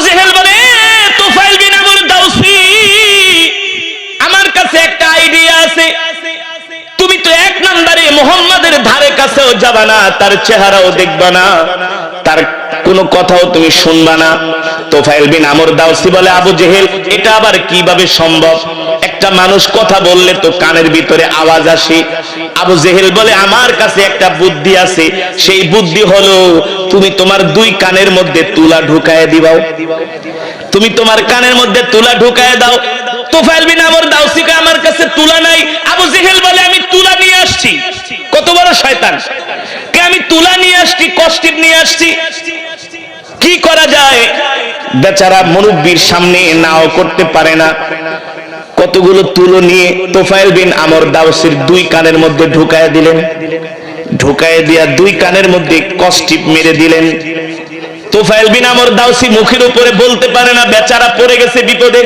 জেহেল বলে, তুফাইল বিন আমর দাউসি, আমার কাছে একটা আইডিয়া আছে। তুমি তো এক নম্বরে মুহাম্মাদের ধারে কাছেও যাবা না, তার চেহারাও দেখবা না, তার কোনো কথাও তুমি শুনবা না। তুফাইল বিন আমর দাউসি বলে, আবু জেহেল এটা আবার কিভাবে সম্ভব? একটা মানুষ কথা বললে তো কানের ভিতরে আওয়াজ আসে। আবু জেহেল বলে, আমার কাছে একটা বুদ্ধি আছে। সেই বুদ্ধি হলো, তুমি তোমার দুই কানের মধ্যে তুলা ঢুকায় দিবাও। তুমি তোমার কানের মধ্যে তুলা ঢুকায় দাও। তুফাইল বিন আমর দাউসি কে, আমার কাছে তুলা নাই। আবু জেহেল বলে, আমি তুলা নিয়ে আসছি। কত বড় শয়তান! কে আমি তুলা নিয়ে আসছি, কষ্টিপ নিয়ে আসছি। কি করা যায়? বেচারা মুরব্বির সামনে নাও করতে পারে না। কতগুলো তুলো নিয়ে তুফাইল বিন আমর দাউসির দুই কানের মধ্যে ঢুকায় দিলেন। ঢুকায় দিয়া দুই কানের মধ্যে কষ্টিপ মেরে দিলেন। তুফাইল বিন আমর দাউসি মুখের উপরে বলতে পারে না, বেচারা পড়ে গেছে বিপদে।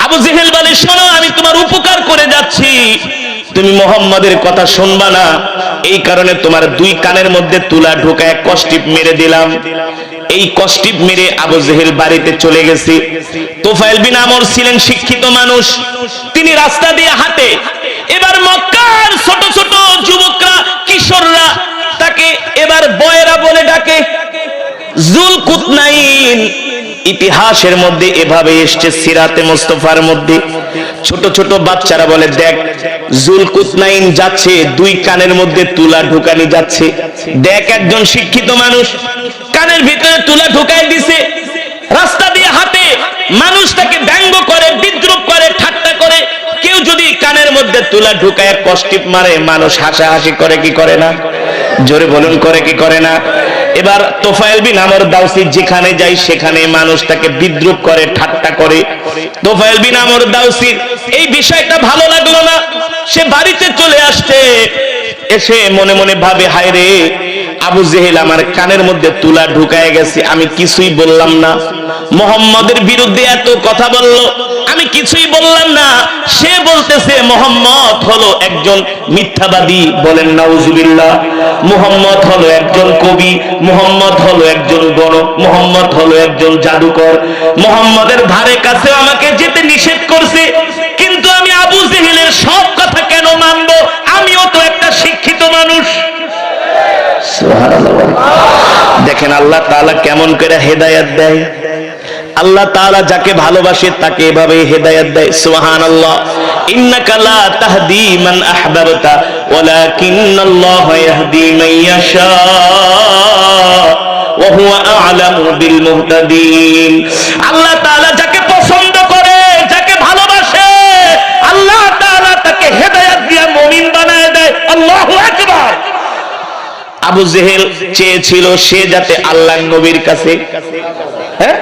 আবু জেহেল বলে, শোনো, আমি তোমার উপকার করে যাচ্ছি, তুমি মুহাম্মাদের কথা শুনবা না, এই কারণে তোমার দুই কানের মধ্যে তুলা ঢুকায় কষ্টিপ মেরে দিলাম। এই কষ্টিপ মেরে আবু জেহেল বাড়িতে চলে গেছে। তুফাইল বিন আমর ছিলেন শিক্ষিত মানুষ, তিনি রাস্তা দিয়ে হাঁটে। এবার মক্কার ছোট ছোট যুবকরা, কিশোররা তাকে এবার বয়রা বলে ডাকে। জুলকুতনাইন ইতিহাসের মধ্যে এভাবে এসেছে, সিরাতে মুস্তাফার মধ্যে। ছোট ছোট বাচ্চারা বলে, দেখ জুলকুতনাইন যাচ্ছে, দুই কানের মধ্যে তুলা ঢুকানি যাচ্ছে। দেখ একজন শিক্ষিত মানুষ কানের ভিতরে তুলা ঢুকাই দিছে, রাস্তা দিয়ে হাঁটে, মানুষ তাকে ব্যঙ্গ করে, বিদ্রুপ করে, ঠাট্টা করে। কেউ যদি কানের মধ্যে তুলা ঢুকায় কষ্টিপ মারে, মানুষ হাসাহাসি করে কি করে না? জোরে বলুন, করে কি করে না? এবার তুফাইল বিন আমর দাউসি যেখানে যায় সেখানে মানুষ তাকে বিদ্রুপ করে, ঠাট্টা করে। তুফাইল বিন আমর দাউসির এই বিষয়টা ভালো লাগলো না, সে বাড়িতে চলে আসছে। এসে মনে মনে ভাবে, হায় রে, আবু জেহেল আমার কানের মধ্যে তুলা ঢুকায় গেছে, আমি কিছুই বললাম না। মুহাম্মাদের বিরুদ্ধে এত কথা বলল, আমি কিছুই বললাম না। সে বলতেছে মুহাম্মদ হলো একজন মিথ্যাবাদী, বলেন নাউজুবিল্লাহ। মুহাম্মদ হলো একজন কবি, মুহাম্মদ হলো একজন গণক, মুহাম্মদ হলো একজন জাদুকর। মুহাম্মাদের ধারে কাছে আমাকে যেতে নিষেধ করছে, কিন্তু আমি আবু জেহেলের সব কথা কেন মানবো? আমিও তো একটা শিক্ষিত মানুষ। সুবহানাল্লাহ। দেখেন আল্লাহ তাআলা কেমন করে হেদায়েত দেয়। আল্লাহ তাআলা যাকে ভালোবাসে তাকে এভাবে হেদায়েত দেয়। সুবহানাল্লাহ। ইন্নাকা লা তাহদি মান আহবাবতা ওয়ালাকিন্নাল্লাহা ইয়াহদি মান ইয়াশা ওয়া হুয়া আ'লামু বিল মুহতাদিন। আল্লাহ তাআলা যাকে পছন্দ করে, যাকে ভালোবাসে, আল্লাহ তাআলা তাকে হেদায়েত দিয়ে মুমিন বানায় দেয়। আল্লাহু আকবার। আবু জেহেল চেয়েছিল সে যাতে আল্লাহর নবীর কাছে, হ্যাঁ,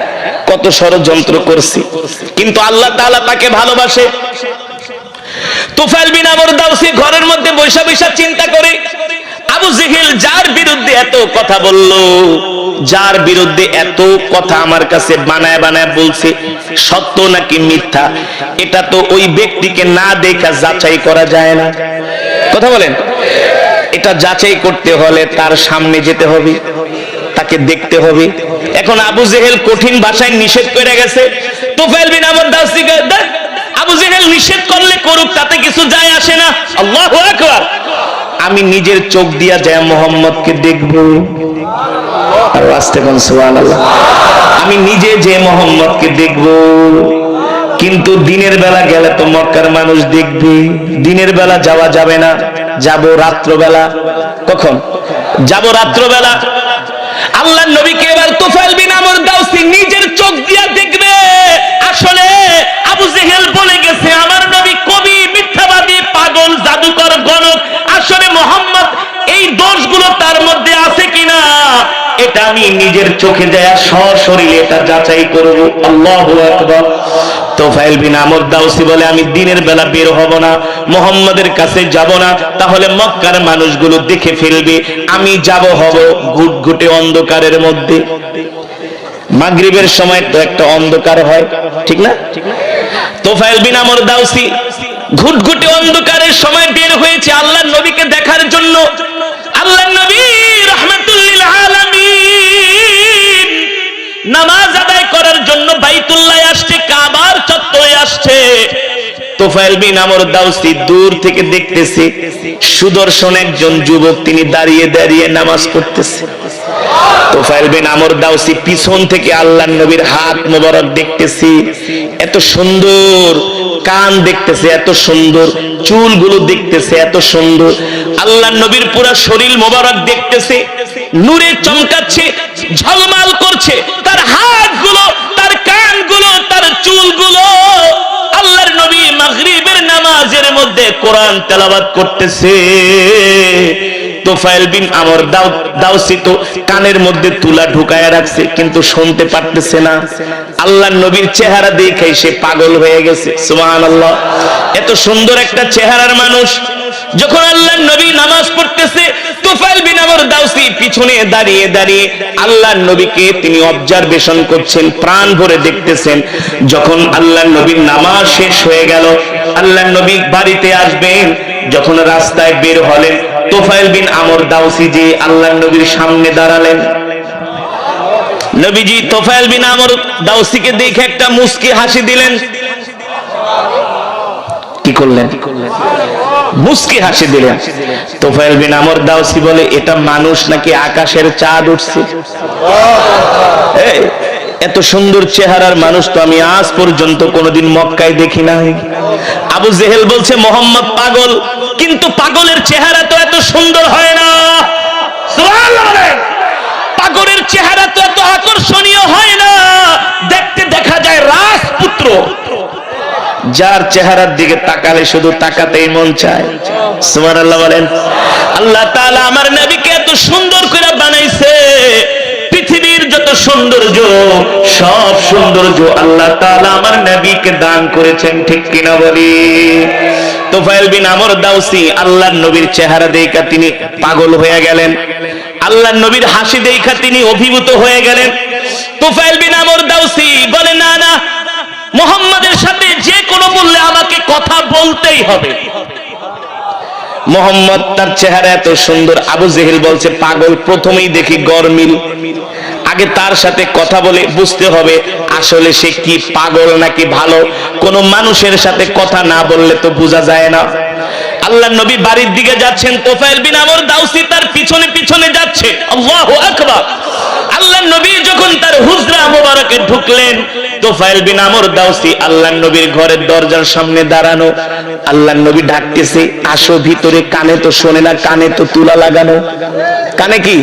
কত ষড়যন্ত্র করছে, কিন্তু আল্লাহ তাআলা তাকে ভালোবাসে। তুফাইল বিন আমর দাউসি ঘরের মধ্যে বৈশা বৈশা চিন্তা করে, আবু জেহেল যার বিরুদ্ধে এত কথা বলল, যার বিরুদ্ধে এত কথা আমার কাছে বানায় বানায় বলছে, সত্য নাকি মিথ্যা এটা তো ওই ব্যক্তিকে না দেখা যাচাই করা যায় না। কথা বলেন, এটা যাচাই করতে হলে তার সামনে যেতে হবে, তাকে দেখতে হবে। এখন আবু জেহেল কঠিন ভাষায় নিষেধ করে গেছে। তুফাইল বিন আমর দাউসি, আবু জেহেল নিষেধ করলে করুক, তাতে কিছু যায় আসে না। আল্লাহু আকবার। আমি নিজের চোখ দিয়া যায় মুহাম্মদকে দেখব। আর আস্তে কোন সুবহানাল্লাহ। আমি নিজে যে মুহাম্মদকে দেখব, কিন্তু দিনের বেলা গেলে তো মক্কার মানুষ দেখবে। দিনের বেলা যাওয়া যাবে না, যাব রাত্রবেলা। কখন যাব? রাত্রবেলা। আল্লাহর নবীকে এবার তুফাইল বিন আমর দাউসি নিজের চোখ দিয়া দেখবে। আসলে আবু জেহেল বলে গেছে আমার নবী কবি, মিথ্যাবাদী, পাগল, জাদুকর, গণক। আসলে মুহাম্মদ এই দোষগুলো তার মধ্যে আছে কিনা এটা আমি নিজের চোখে যায় সশরীরে এটা যাচাই করব। আল্লাহু আকবার। তুফাইল বিন আমর দাউসি বলে, আমি দিনের বেলা বের হব না, মুহাম্মাদের কাছে যাব না, তাহলে মক্কার মানুষগুলো দেখে ফেলবে। আমি যাব হব ঘুটঘুটে অন্ধকারের মধ্যে। মাগরিবের সময় তো একটা অন্ধকার হয়, ঠিক না? তুফাইল বিন আমর দাউসি ঘুটঘুটে অন্ধকারের সময় বের হয়েছে আল্লাহর নবীকে দেখার জন্য। আল্লাহর নবী রাহমাতুল লিল আলামিন নামাজ আদায় করার জন্য বাইতুল্লাহ আসছে, কাবার চত্বরে আসছে। তোফায়েল বিন আমর দাউসি দূর থেকে দেখতেছে সুদর্শন একজন যুবক, তিনি দাঁড়িয়ে দাঁড়িয়ে নামাজ পড়তেছে। তোফায়েল বিন আমর দাউসি পিছন থেকে আল্লাহর নবীর হাত মোবারক দেখতেছে, এত সুন্দর কান দেখতেছে, এত সুন্দর চুলগুলো দেখতেছে, এত সুন্দর আল্লাহর নবীর পুরো শরীর মোবারক দেখতেছে, নূরে চমকাচ্ছে, ঝলমাল করছে, তার হাতগুলো, তার কানগুলো, তার চুলগুলো। আল্লাহর নবী মাগরিবের নামাজের মধ্যে কোরআন তেলাওয়াত করতেছে। তোফায়েল বিন আমর দাউসি তো কানের মধ্যে তুলা ঢুকায়া রাখছে, কিন্তু শুনতে পারতেছে না। আল্লাহর নবীর চেহারা দেখে সে পাগল হয়ে গেছে। সুবহানাল্লাহ, এত সুন্দর একটা চেহারার মানুষ। যখন আল্লাহর নবী নামাজ পড়তেছে, তোফায়েল বিন আমর দাউসি পিছনে দাঁড়িয়ে দাঁড়িয়ে আল্লাহর নবীকে তিনি অবজারভেশন করছেন, প্রাণ ভরে দেখতেছেন। যখন আল্লাহর নবীর নামাজ শেষ হয়ে গেল, আল্লাহর নবী বাড়িতে আসবেন, যখন রাস্তায় বের হলেন, তোফায়েল বিন আমর দাউসি যে আল্লাহর নবীর সামনে দাঁড়ালেন। নবীজি তোফায়েল বিন আমর দাউসিকে দেখে একটা মুস্কি হাসি দিলেন। কি করলেন? মুস্কি হাসি দিলেন। তোফায়েল বিন আমর দাউসি বলে, এটা মানুষ নাকি আকাশের চাঁদ উঠছে? এত সুন্দর চেহারার মানুষ তো আমি আজ পর্যন্ত কোনোদিন মক্কায় দেখি নাই। আবু জেহেল বলছে মোহাম্মদ পাগল, কিন্তু পাগলের চেহারা তো এত সুন্দর হয় না। সুবহানাল্লাহ, পাগলের চেহারা তো এত আকর্ষণীয় হয় না, দেখতে দেখা যায় রাজপুত্র, যার চেহারার দিকে তাকালে শুধু তাকাতেই মন চায়। সুবহানাল্লাহ বলেন। আল্লাহ তাআলা আমার নবীকে এত সুন্দর করে বানাইছে, পৃথিবীর যত সৌন্দর্য সব সৌন্দর্য আল্লাহ তাআলা আমার নবীকে দান করেছেন, ঠিক কিনা বলি? তোফায়েল বিন আমর দাউসি আল্লাহর নবীর চেহারা দেখা তিনি পাগল হয়ে গেলেন, আল্লাহর নবীর হাসি দেখা তিনি অভিভূত হয়ে গেলেন। তোফায়েল বিন আমর দাউসি বলে, না না, মুহাম্মাদের সাথে যে কোনো বললে আমাকে কথা বলতেই হবে। মোহাম্মদ তার চেহারা এত সুন্দর। আবু জেহেল বলছে, পাগল, প্রথমেই দেখি গরমিল, আগে তার সাথে কথা বলে বুঝতে হবে আসলে সে কি পাগল নাকি ভালো। কোন মানুষের সাথে কথা না বললে তো বোঝা যায় না। আল্লাহর নবী বাড়ির দিকে যাচ্ছেন, তোফায়েল বিন আমর দাউসি তার পিছনে পিছনে যাচ্ছে। আল্লাহু আকবার। আল্লাহর নবী যখন তার হুজরা মোবারকে ঢুকলেন, তোফায়েল বিন আমর দাউসি আল্লাহর নবীর ঘরের দরজার সামনে দাঁড়ানো। আল্লাহর নবী ডাকতেছে, আসো ভিতরে। কানে তো শোনে না, কানে তো তুলা লাগানো। কানে কি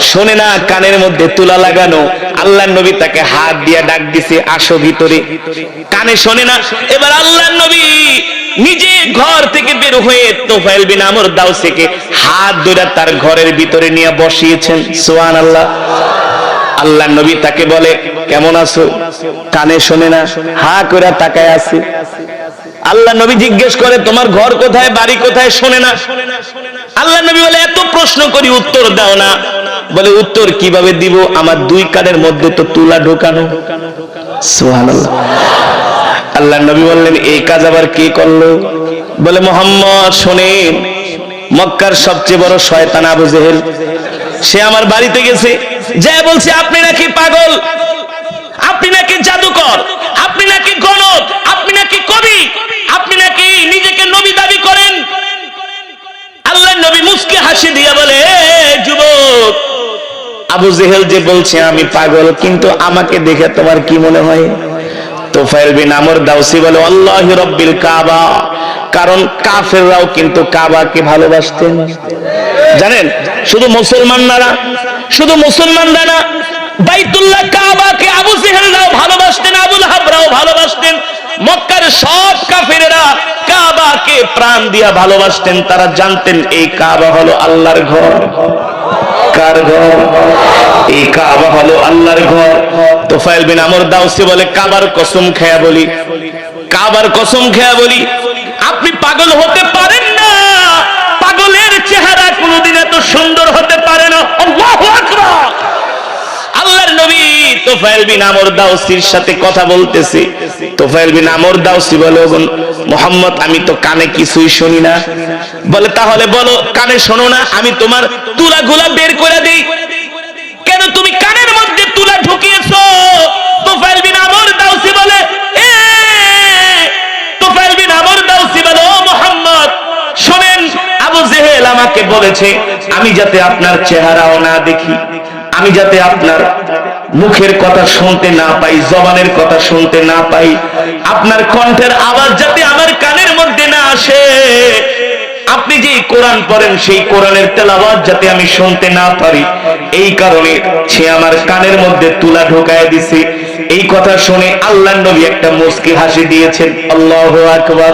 শোনে না, কানের মধ্যে তুলা লাগানো। আল্লাহর নবী তাকে হাত দিয়ে ডাক দিছে, আসো ভিতরে। কানে শোনে না। এবার আল্লাহর নবী নিজে ঘর থেকে বের হয়ে তোফায়েল বিন আমর দাউসিকে হাত ধরে তার ঘরের ভিতরে নিয়ে বসিয়েছেন। সুবহানাল্লাহ। আল্লাহর নবী তাকে বলে, কেমন আছো? কানে শোনে না, হা করে তাকায় আছে। আল্লাহর নবী জিজ্ঞেস করে, তোমার ঘর কোথায়, বাড়ি কোথায়? শোনে না। আল্লাহর নবী বলে, এত প্রশ্ন করি উত্তর দাও না। বলে, উত্তর কিভাবে দিব, আমার দুই কানের মধ্যে তো তুলা ঢোকানো। সুবহানাল্লাহ। আল্লাহর নবী বললেন, এই কাজ আবার কে করলো? বলে, মুহাম্মদ শোনেন, মক্কার সবচেয়ে বড় শয়তান আবু জেহেল, সে আমার বাড়িতে গেছে, যা বলছে আপনি নাকি পাগল, আপনি নাকি জাদুকর, আপনি নাকি গণক, আপনি নাকি কবি, আপনি নাকি নিজেকে নবী দাবি করেন। আল্লাহর নবী মুস্কি হাসি দিয়ে বলে, যুবক, আবু জেহেল যে বলছে আমি পাগল, কিন্তু আমাকে দেখে তোমার কি মনে হয়? তোফায়েল বিন আমর দাউসি বলে, আল্লাহি রাব্বিল কাবা। কারণ কাফেররাও কিন্তু কাবাকে ভালোবাসতেন। জানেন, শুধু মুসলমানরা না, শুধু মুসলমানরা না, বাইতুল্লাহ কাবাকে আবু জেহেলরাও ভালোবাসতেন, আবু লাহাবরাও ভালোবাসতেন। মক্কার সব কাফেরেরা কাবাকে প্রাণ দিয়া ভালোবাসতেন। তারা জানতেন এই কাবা হলো আল্লাহর ঘর। কার ঘর? এই কাবা হলো আল্লাহর ঘর। তোফায়েল বিন আমর দাউসি বলে, কাবার কসম খেয়া বলি, কাবার কসম খেয়া বলি, আপনি পাগল হতে পারেন না। পাগলের চেহারা কোনোদিন এত সুন্দর হতে পারে না। আল্লাহু আকবার। আল্লাহর নবী তোফায়েল বিন আমর দাউসির সাথে কথা বলতেছে। তোফায়েল বিন আমর দাউসি বলে, মুহাম্মদ, আমি তো কানে কিছুই শুনি না। বলে, তাহলে বলো, কানে শোনো না, আমি তোমার তুলাগুলা বের করে দেই। কেন তুমি কানের মধ্যে তুলা ঢুকিয়েছো? বলেছে আমি যাতে আপনার চেহারাও না দেখি, আমি যাতে আপনার মুখের কথা শুনতে না পাই, জবানের কথা শুনতে না পাই, আপনার কণ্ঠের আওয়াজ যাতে আমার কানের মধ্যে না আসে, আপনি যে কোরআন পড়েন সেই কোরআনের তেলাওয়াত যাতে আমি শুনতে না পারি, এই কারণে সে আমার কানের মধ্যে তুলা ঢোকায় দিছে। এই কথা শুনে আল্লাহর নবী একটা মুস্কি হাসি দিয়েছেন। আল্লাহু আকবার।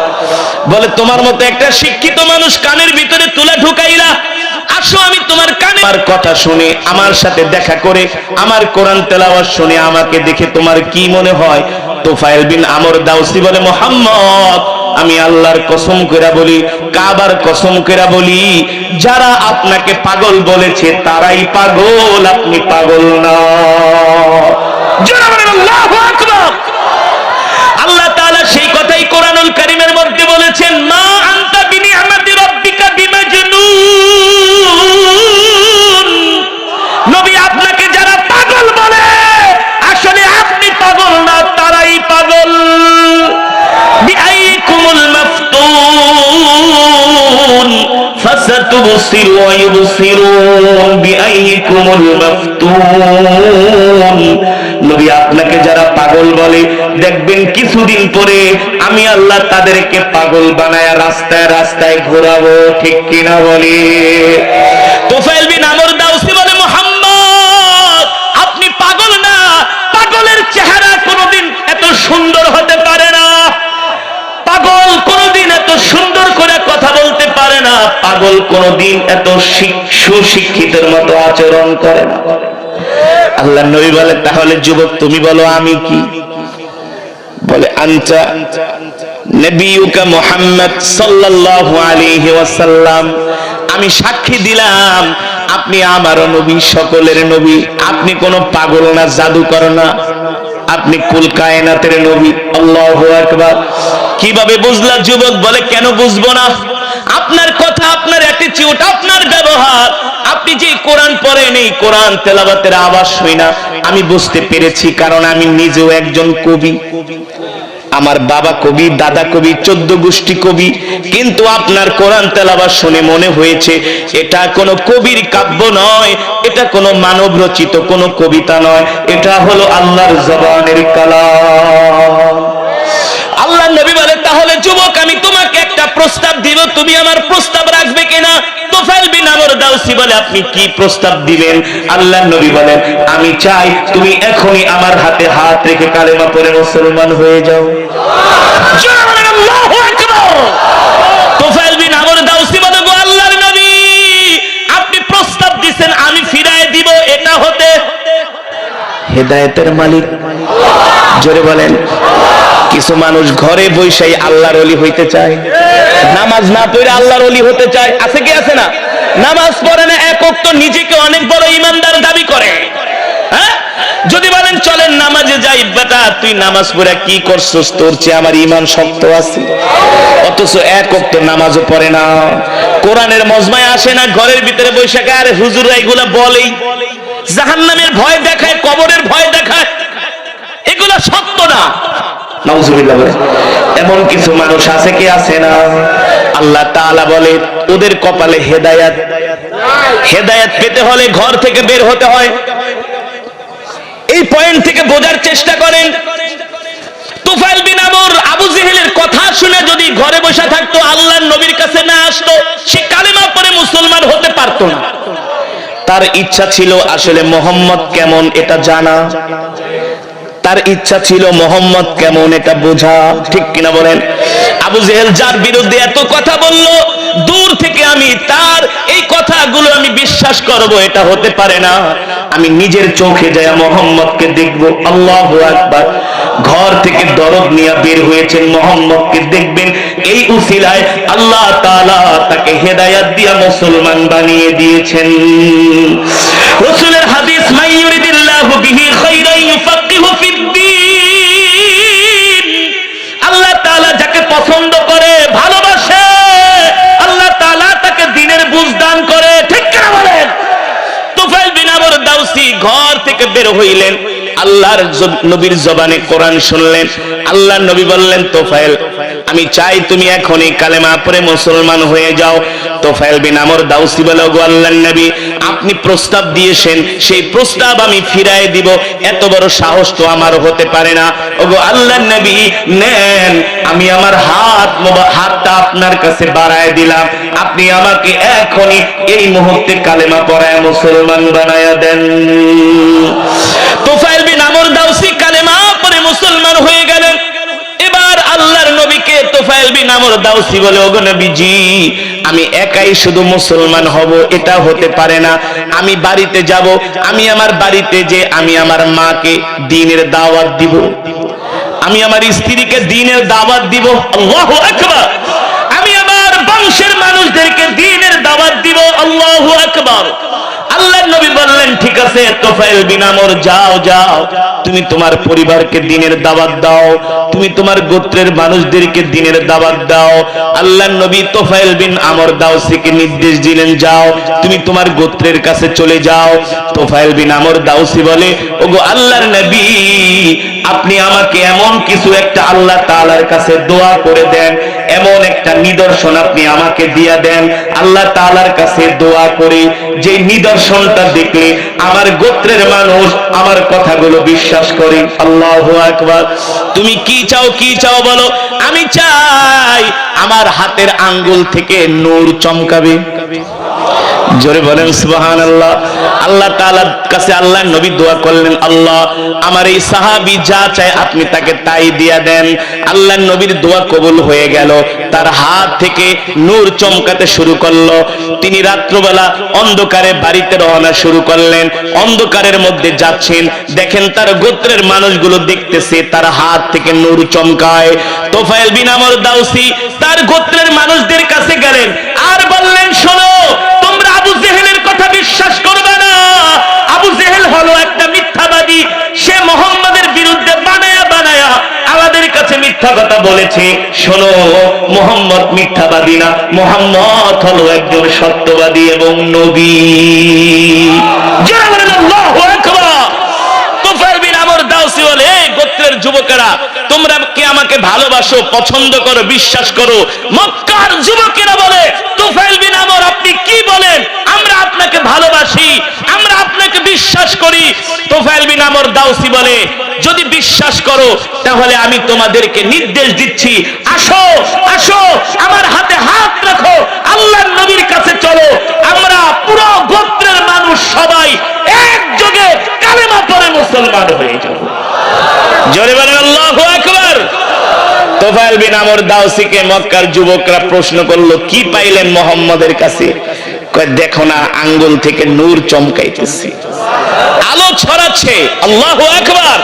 বলে তোমার মতো একটা শিক্ষিত মানুষ কানের ভিতরে তুলা ঢুকাইলা, আসো আমি তোমার কানে আমার কথা শুনে, আমার সাথে দেখা করে, আমার কোরআন তেলাওয়াত শুনে আমাকে দেখে তোমার কি মনে হয়? তুফাইল বিন আমর দাউসি বলে মুহাম্মদ, আমি আল্লাহর কসম কইরা বলি, কাবার কসম কইরা বলি, যারা আপনাকে পাগল বলেছে তারাই পাগল, আপনি পাগল না। আল্লাহু আকবার। আল্লাহ তাআলা সেই কথাই কোরআনুল কারীমের মধ্যে বলেছেন, মা আনতা বিনিআমাতি রাব্বিকা বিমাজনুন। নবী আপনাকে যারা পাগল বলে, আসলে আপনি পাগল না, তারাই পাগল। বিআইকুমুল মাফতুন ফাসাতুবসিরু ওয়া ইউবসিরুন বিআইকুমুল মাফতুন। নবী আপনাকে যারা পাগল বলে, দেখবেন কিছুদিন পরে আমি আল্লাহ তাদেরকে পাগল বানায়া রাস্তায় রাস্তায় ঘোরাবো, ঠিক কিনা বলি? তুফাইল বিন আমর দাউসি বলে মুহাম্মদ, আপনি পাগল না, পাগলের চেহারা কোনোদিন এত সুন্দর হতে পারে না, পাগল কোনোদিন এত সুন্দর করে কথা বলতে পারে না, পাগল কোনোদিন এত সুশিক্ষিতের মতো আচরণ করে না। আল্লাহ নবী বলে, তাহলে যুবক তুমি বলো আমি কি? বলে আনতা নবিয়ুকা মুহাম্মদ সাল্লাল্লাহু আলাইহি ওয়াসাল্লাম, আমি সাক্ষী দিলাম আপনি আমারও নবী, সকলের নবী। আপনি কোনো পাগল না, জাদুকর না, আপনি কুল কায়নাতের নবী। আল্লাহু আকবার। কিভাবে বুঝলা যুবক? বলে কেন বুঝবো না? আপনার কথা, আপনার অ্যাটিটিউড, আপনার ব্যবহার, আপনি যে কোরআন পড়েন, এই কোরআন তেলাওয়াতের আওয়াজ শুই না, আমি বুঝতে পেরেছি, কারণ আমি নিজেও একজন কবি। আমার বাবা কবি, দাদা কবি, 14 গোষ্ঠী কবি, কিন্তু আপনার কোরআন তেলাওয়াত শুনে মনে হয়েছে এটা কোনো কবির কাব্য নয়, এটা কোনো মানব রচিত কোনো কবিতা নয়, এটা হলো আল্লাহর জবানের কালাম। আল্লাহ নবী বলে, তাহলে যুবক আমি তোমাকে একটা প্রস্তাব দিব, তুমি আমার প্রস্তাব রাখবে কিনা? তুফাইল বিন আমর দাউসি বলে, আপনি কি প্রস্তাব দিবেন? আল্লাহ নবী বলেন, আমি চাই তুমি এখনই আমার হাতে হাত রেখে কালেমা পড়ে মুসলমান হয়ে যাও। আল্লাহু আকবার। তুফাইল বিন আমর দাউসি বলে, গো আল্লাহর নবী, আপনি প্রস্তাব দিবেন, আমি ফিরায় দিব, এটা হতে হেদায়েতের মালিক। জোরে বলেন। কিছু মানুষ ঘরে বসেই আল্লাহর ওলি হইতে চায়, নামাজ না পড়ে আল্লাহর ওলি হতে চায়। আছে কি আছে না? নামাজ পড়ে না, এক ওয়াক্ত নিজেকে অনেক বড় ইমানদার দাবি করে। হ্যাঁ, যদি বলেন চলেন নামাজে যাই, বেটা তুই নামাজ পড়ে কি করছস? তোর চেয়ে আমার ঈমান শক্ত আছে। অথচ এক ওয়াক্ত নামাজও পড়ে না, কোরআনের মজমায় আসে না, ঘরের ভিতরে বসে আরে হুজুররা এগুলা বলেই, জাহান্নামের ভয় দেখায়, কবরের ভয় দেখায়, এগুলা সত্য না। নাউজুবিল্লাহ। এমন কিছু মানুষ আছে কি আছে না? আল্লাহ তাআলা বলে ওদের কপালে হেদায়েত। হেদায়েত পেতে হলে ঘর থেকে বের হতে হয়। এই পয়েন্ট থেকে বোঝার চেষ্টা করেন। তুফাইল বিন আমর আবু জেহেলের কথা শুনে যদি ঘরে বসে থাকতো, আল্লাহর নবীর কাছে না আসতো, সে কালেমা পড়ে মুসলমান হতে পারতো না। তার ইচ্ছা ছিল আসলে মুহাম্মদ কেমন এটা জানা, তার ইচ্ছা ছিল মোহাম্মদ কেমন এটা বোঝা, ঠিক কিনা বলেন? আবু জেহেল যার বিরুদ্ধে এত কথা বলল, দূর থেকে আমি তার এই কথাগুলো আমি বিশ্বাস করব, এটা হতে পারে না। আমি নিজের চোখে যায় মোহাম্মদকে দেখব। আল্লাহু আকবার। ঘর থেকে দরদ নিয়ে বের হয়েছেন, মোহাম্মদকে দেখবেন। এই উসিলায় আল্লাহ তাআলা তাকে হেদায়েত দিয়া মুসলমান বানিয়ে দিয়েছেন। রাসূলের হাদিস, মাইয়ুরিদিল্লাহু বিহি খায়রান ইউফাক্কিহু ফিদ্দীন। আল্লাহ তাআলা যাকে পছন্দ করে, ভালোবাসে, আল্লাহ তাআলা তাকে দ্বীনের বুঝ দান করে, ঠিক কিনা বলেন? তুফাইল বিন আমর দাউসি ঘর থেকে বের হইলেন, আল্লাহর নবীর জবানে কোরআন শুনলেন। আল্লাহর নবী বললেন, তোফাইল আমি চাই তুমি এখনই কালেমা পড়ে মুসলমান হয়ে যাও। তোফায়েল বিন আমর দাউসি বলে, ওগো আল্লাহর নবী, আপনি প্রস্তাব দিয়েছেন, সেই প্রস্তাব আমি ফিরাই দিব, এত বড় সাহস তো আমার হতে পারে না। ওগো আল্লাহর নবী, নেন, আমি আমার হাতটা আপনার কাছে বাড়ায় দিলাম, আপনি আমাকে এখনই এই মুহূর্তে কালেমা পড়ায় মুসলমান বানায়া দেন। তোফায়েল বিন আমর দাউসি কালেমা পড়ে মুসলমান হয়ে গেলেন। এবার আল্লাহর নবীকে তোফায়েল বিন আমর দাউসি বলে, ওগো নবীজি, আমি একাই শুধু মুসলমান হব এটা হতে পারে না, আমি বাড়িতে যাব, আমি আমার বাড়িতে যে আমি আমার মাকে দ্বীনের দাওয়াত দিব, আমি আমার স্ত্রীকে দ্বীনের দাওয়াত দিব, আল্লাহু আকবার, আমি আমার বংশের মানুষদেরকে দ্বীনের দাওয়াত দিব, আল্লাহু আকবার। আল্লাহর নবী বললেন, ঠিক আছে তোফায়েল বিন আমর, যাও যাও, তুমি তোমার পরিবারকে দ্বীনের দাওয়াত দাও, তুমি তোমার গোত্রের মানুষদেরকে দ্বীনের দাওয়াত দাও। আল্লাহর নবী তোফায়েল বিন আমর দাউসিকে নির্দেশ দিলেন, যাও, তুমি তোমার গোত্রের কাছে চলে যাও। তোফায়েল বিন আমর দাউসি বলে, ওগো আল্লাহর নবী, আপনি আমাকে এমন কিছু একটা আল্লাহ তাআলার কাছে দোয়া করে দেন, এমন একটা নিদর্শন আপনি আমাকে দিয়া দেন, আল্লাহ তাআলার কাছে দোয়া করি, যে নিদর্শনটা দেখলে আমার গোত্রের মানুষ আমার কথাগুলো বিশ্বাস করে। আল্লাহু আকবার। তুমি কি চাও, কি চাও বলো। আমি চাই আমার হাতের আঙ্গুল থেকে নূর চমকাবে। জোরে বলেন সুবহানাল্লাহ। আল্লাহ তাআলার কাছে আল্লাহর নবী দোয়া করলেন, আল্লাহ, আমার এই সাহাবী যা চায় আপনি তাকে তাই দিয়া দেন। আল্লাহর নবীর দোয়া কবুল হয়ে গেল, তার হাত থেকে নূর চমকাতে শুরু করলো। তিনি রাত্রবেলা অন্ধকারে বাড়িতে রওনা শুরু করলেন, অন্ধকারের মধ্যে যাচ্ছেন, দেখেন তার গোত্রের মানুষগুলো দেখতেছে তার হাত থেকে নূর চমকায়। তোফায়েল বিন আমর দাউসি তার গোত্রের মানুষদের কাছে গেলেন আর বললেন, শোনো, তোমরা আবু জেহেলের কথা বিশ্বাস করবে না। আবু জেহেল হলো একটা মিথ্যাবাদী, সে মুহাম্মাদের বিরুদ্ধে বানায়া বানায়া আমাদের কাছে মিথ্যা কথা বলেছে। শোনো, মুহাম্মদ মিথ্যাবাদী না, মুহাম্মদ হলো একজন সত্যবাদী এবং নবী। যারা বলেন আল্লাহু আকবার। তোফায়েল বিন আমর দাউসি বলে, গোত্রের যুবকেরা, তোমরা কি আমাকে ভালোবাসো, পছন্দ করো, বিশ্বাস করো? মক্কার যুবকেরা বলে, তোফায়েল বিন আমর, আপনি কি বলেন? আমরা আপনাকে ভালোবাসি, আমরা আপনাকে বিশ্বাস করি। তোফায়েল বিন আমর দাউসি বলে, যদি বিশ্বাস করো তাহলে আমি তোমাদেরকে নির্দেশ দিচ্ছি, আসো আসো, আমার হাতে হাত রাখো, আল্লাহর নবীর কাছে চলো, আমরা পুরো গোত্রের মানুষ সবাই একযোগে কালেমা পড়ে মুসলমান হয়ে যাব। জোরে বলেন আল্লাহু আকবার। তোফায়েল বিন আমর দাউসিকে মক্কার যুবকরা প্রশ্ন করলো, কি পাইলেন মুহাম্মাদের কাছে? কয়, দেখো না, আঙ্গুল থেকে নূর চমকাইতেছে, আলো ছড়াচ্ছে। আল্লাহু আকবার।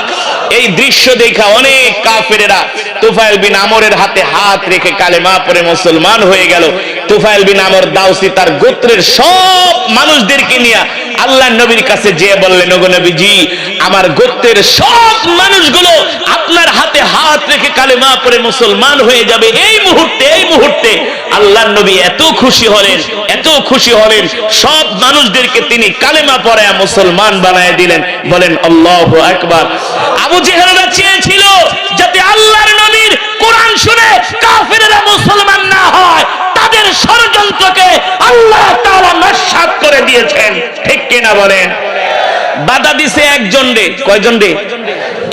এই দৃশ্য দেখা অনেক কাফেরেরা তোফায়েল বিন আমরের হাতে হাত রেখে কালেমা পড়ে মুসলমান হয়ে গেল। তোফায়েল বিন আমর দাউসি তার গোত্রের সব মানুষদেরকে নিয়ে আল্লাহর নবীর কাছে যেয়ে বললেন, ওগো নবীজি, আমার গোত্রের সব মানুষগুলো আপনার হাতে হাত রেখে কালেমা পড়ে মুসলমান হয়ে যাবে এই মুহূর্তে, এই মুহূর্তে। আল্লাহর নবী এত খুশি হলেন, এত খুশি হলেন, সব মানুষদেরকে তিনি কালেমা পড়ায় মুসলমান বানায় দিলেন। বলেন আল্লাহু আকবার। আবু জেহেলরা চেয়েছিল যাতে আল্লাহর নবীর কোরআন শুনে কাফেররা মুসলমান না হয়, তাদের ষড়যন্ত্রকে আল্লাহ তাআলা নস্যাৎ করে দিয়েছেন, ঠিক কিনা বলেন? বাধা দিছে একজন রে, কয়জন রে?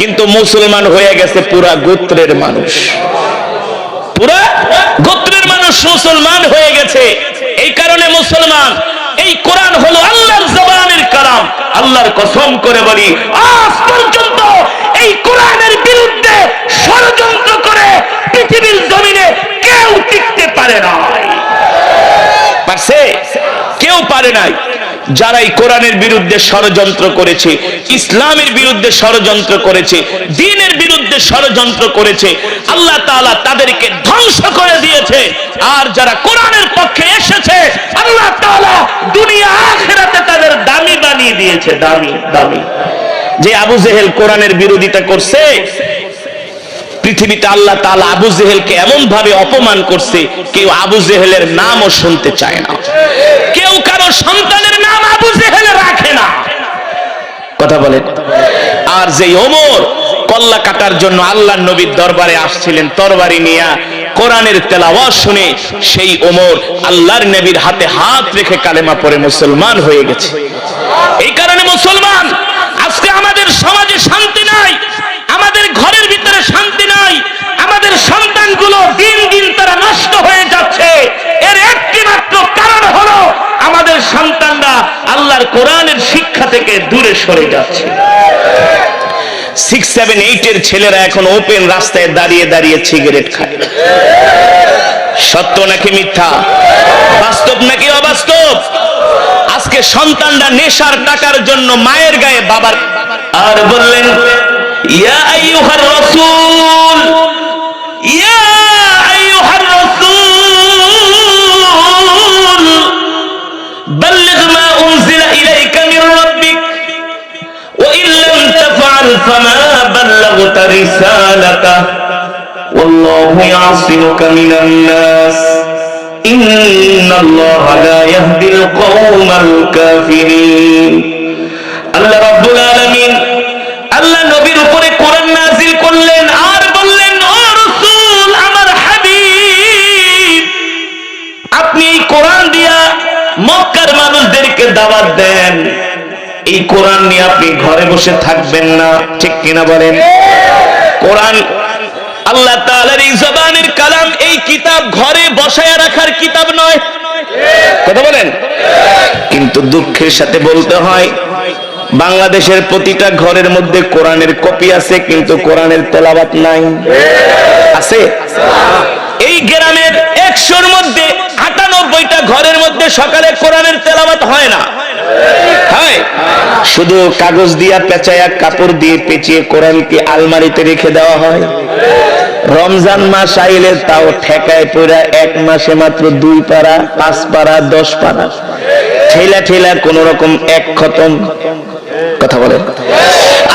কিন্তু মুসলমান হয়ে গেছে পুরা গোত্রের মানুষ, পুরা গোত্রের মানুষ মুসলমান হয়ে গেছে। এই কারণে মুসলমান, এই কোরআন হলো আল্লাহর জবানের কালাম। আল্লাহর কসম করে বলি, আজ পর্যন্ত এই কোরআনের বিরুদ্ধে ষড়যন্ত্র করে পৃথিবীর জমিনে কেউ টিকতে পারে না। পারছে? কেউ পারে নাই। যারা এই কোরআনের বিরুদ্ধে ষড়যন্ত্র করেছে, ইসলামের বিরুদ্ধে ষড়যন্ত্র করেছে, দ্বীনের বিরুদ্ধে ষড়যন্ত্র করেছে, আল্লাহ তাআলা তাদেরকে ধ্বংস করে দিয়েছে। আর যারা কোরআনের পক্ষে এসেছে, আল্লাহ তাআলা দুনিয়া আখিরাতে তাদের দামি বানিয়ে দিয়েছে, দামি দামি। যে আবু জেহেল কোরআনের বিরোধিতা করছে, পৃথিবীতে আল্লাহ তাআলা আবু জেহেলকে এমন ভাবে অপমান করছে, কেউ আবু জেহেলের নামও শুনতে চায় না, কেউ কারো সন্তানের নাম আবু জেহেল রাখে না। কথা বলে। আর যে ওমর কল্লা কাটার জন্য আল্লাহর নবীর দরবারে আসছিলেন তরবারি নিয়ে, কোরআনের তেলাওয়াত শুনে সেই ওমর আল্লাহর নবীর হাতে হাত রেখে কালেমা পড়ে মুসলমান হয়ে গেছে। এই কারণে মুসলমান, আজকে আমাদের সমাজে শান্তি নাই, আমাদের ঘরের ভিতরে শান্তি নাই, আমাদের সন্তানগুলো দিন দিন তারা নষ্ট হয়ে যাচ্ছে। এর একটি মাত্র কারণ হলো আমাদের সন্তানরা আল্লাহর কোরআনের শিক্ষা থেকে দূরে সরে যাচ্ছে। 6, 7, 8 এর ছেলেরা এখন ওপেন রাস্তায় দাঁড়িয়ে দাঁড়িয়ে সিগারেট খায়। সত্য নাকি মিথ্যা? বাস্তব নাকি অবাস্তব? আজকে সন্তানরা নেশার টাকার জন্য মায়ের গায়ে বাবার, আর বললেন ইয়া আইয়ুহার রাসূল, ইয়া আইয়ুহার রাসূল বাল্লিগ মা উনজিলা ইলাইকা মির রাব্বিক ওয়া ইন লাম তাফআল ফামা বাল্লাগতা রিসালাতাহ ওয়াল্লাহু ইয়াসিমুকা মিনান নাস ইন্নাল্লাহা লা ইয়াহদিল কওমাল কাফিরিন। আল্লাহ রাব্বুল আলামিন আল্লাহ নবীর উপরে কোরআন নাযিল করলেন আর বললেন, ও রাসূল, আমার হাবিব, আপনি এই কোরআন দিয়া মক্কার মানুষদেরকে দাওয়াত দেন। এই কোরআন নিয়ে আপনি ঘরে বসে থাকবেন না, ঠিক কিনা বলেন? কোরআন আল্লাহ তাআলার এই জবানের কালাম, এই কিতাব ঘরে বসায় রাখার কিতাব নয়, কথা বলেন। কিন্তু দুঃখের সাথে বলতে হয়, বাংলাদেশের প্রতিটা ঘরের মধ্যে কোরআনের কপি আছে, কিন্তু কোরআনের তেলাওয়াত নাই। আছে? এই গ্রামের 100-র মধ্যে 98টা ঘরের মধ্যে সকালে কোরআনের তেলাওয়াত হয় না। হয় শুধু কাগজ দিয়া পেঁচায়া, কাপড় দিয়ে পেঁচিয়ে কোরআনকে আলমারিতে রেখে দেওয়া হয়। রমজান মাস আইলে তাও ঠেকায় পড়া 1 মাসে মাত্র 2 পারা, 5 পারা, 10 পারা, ঠেলা ঠেলা কোন রকম 1 খতম। কথা বলে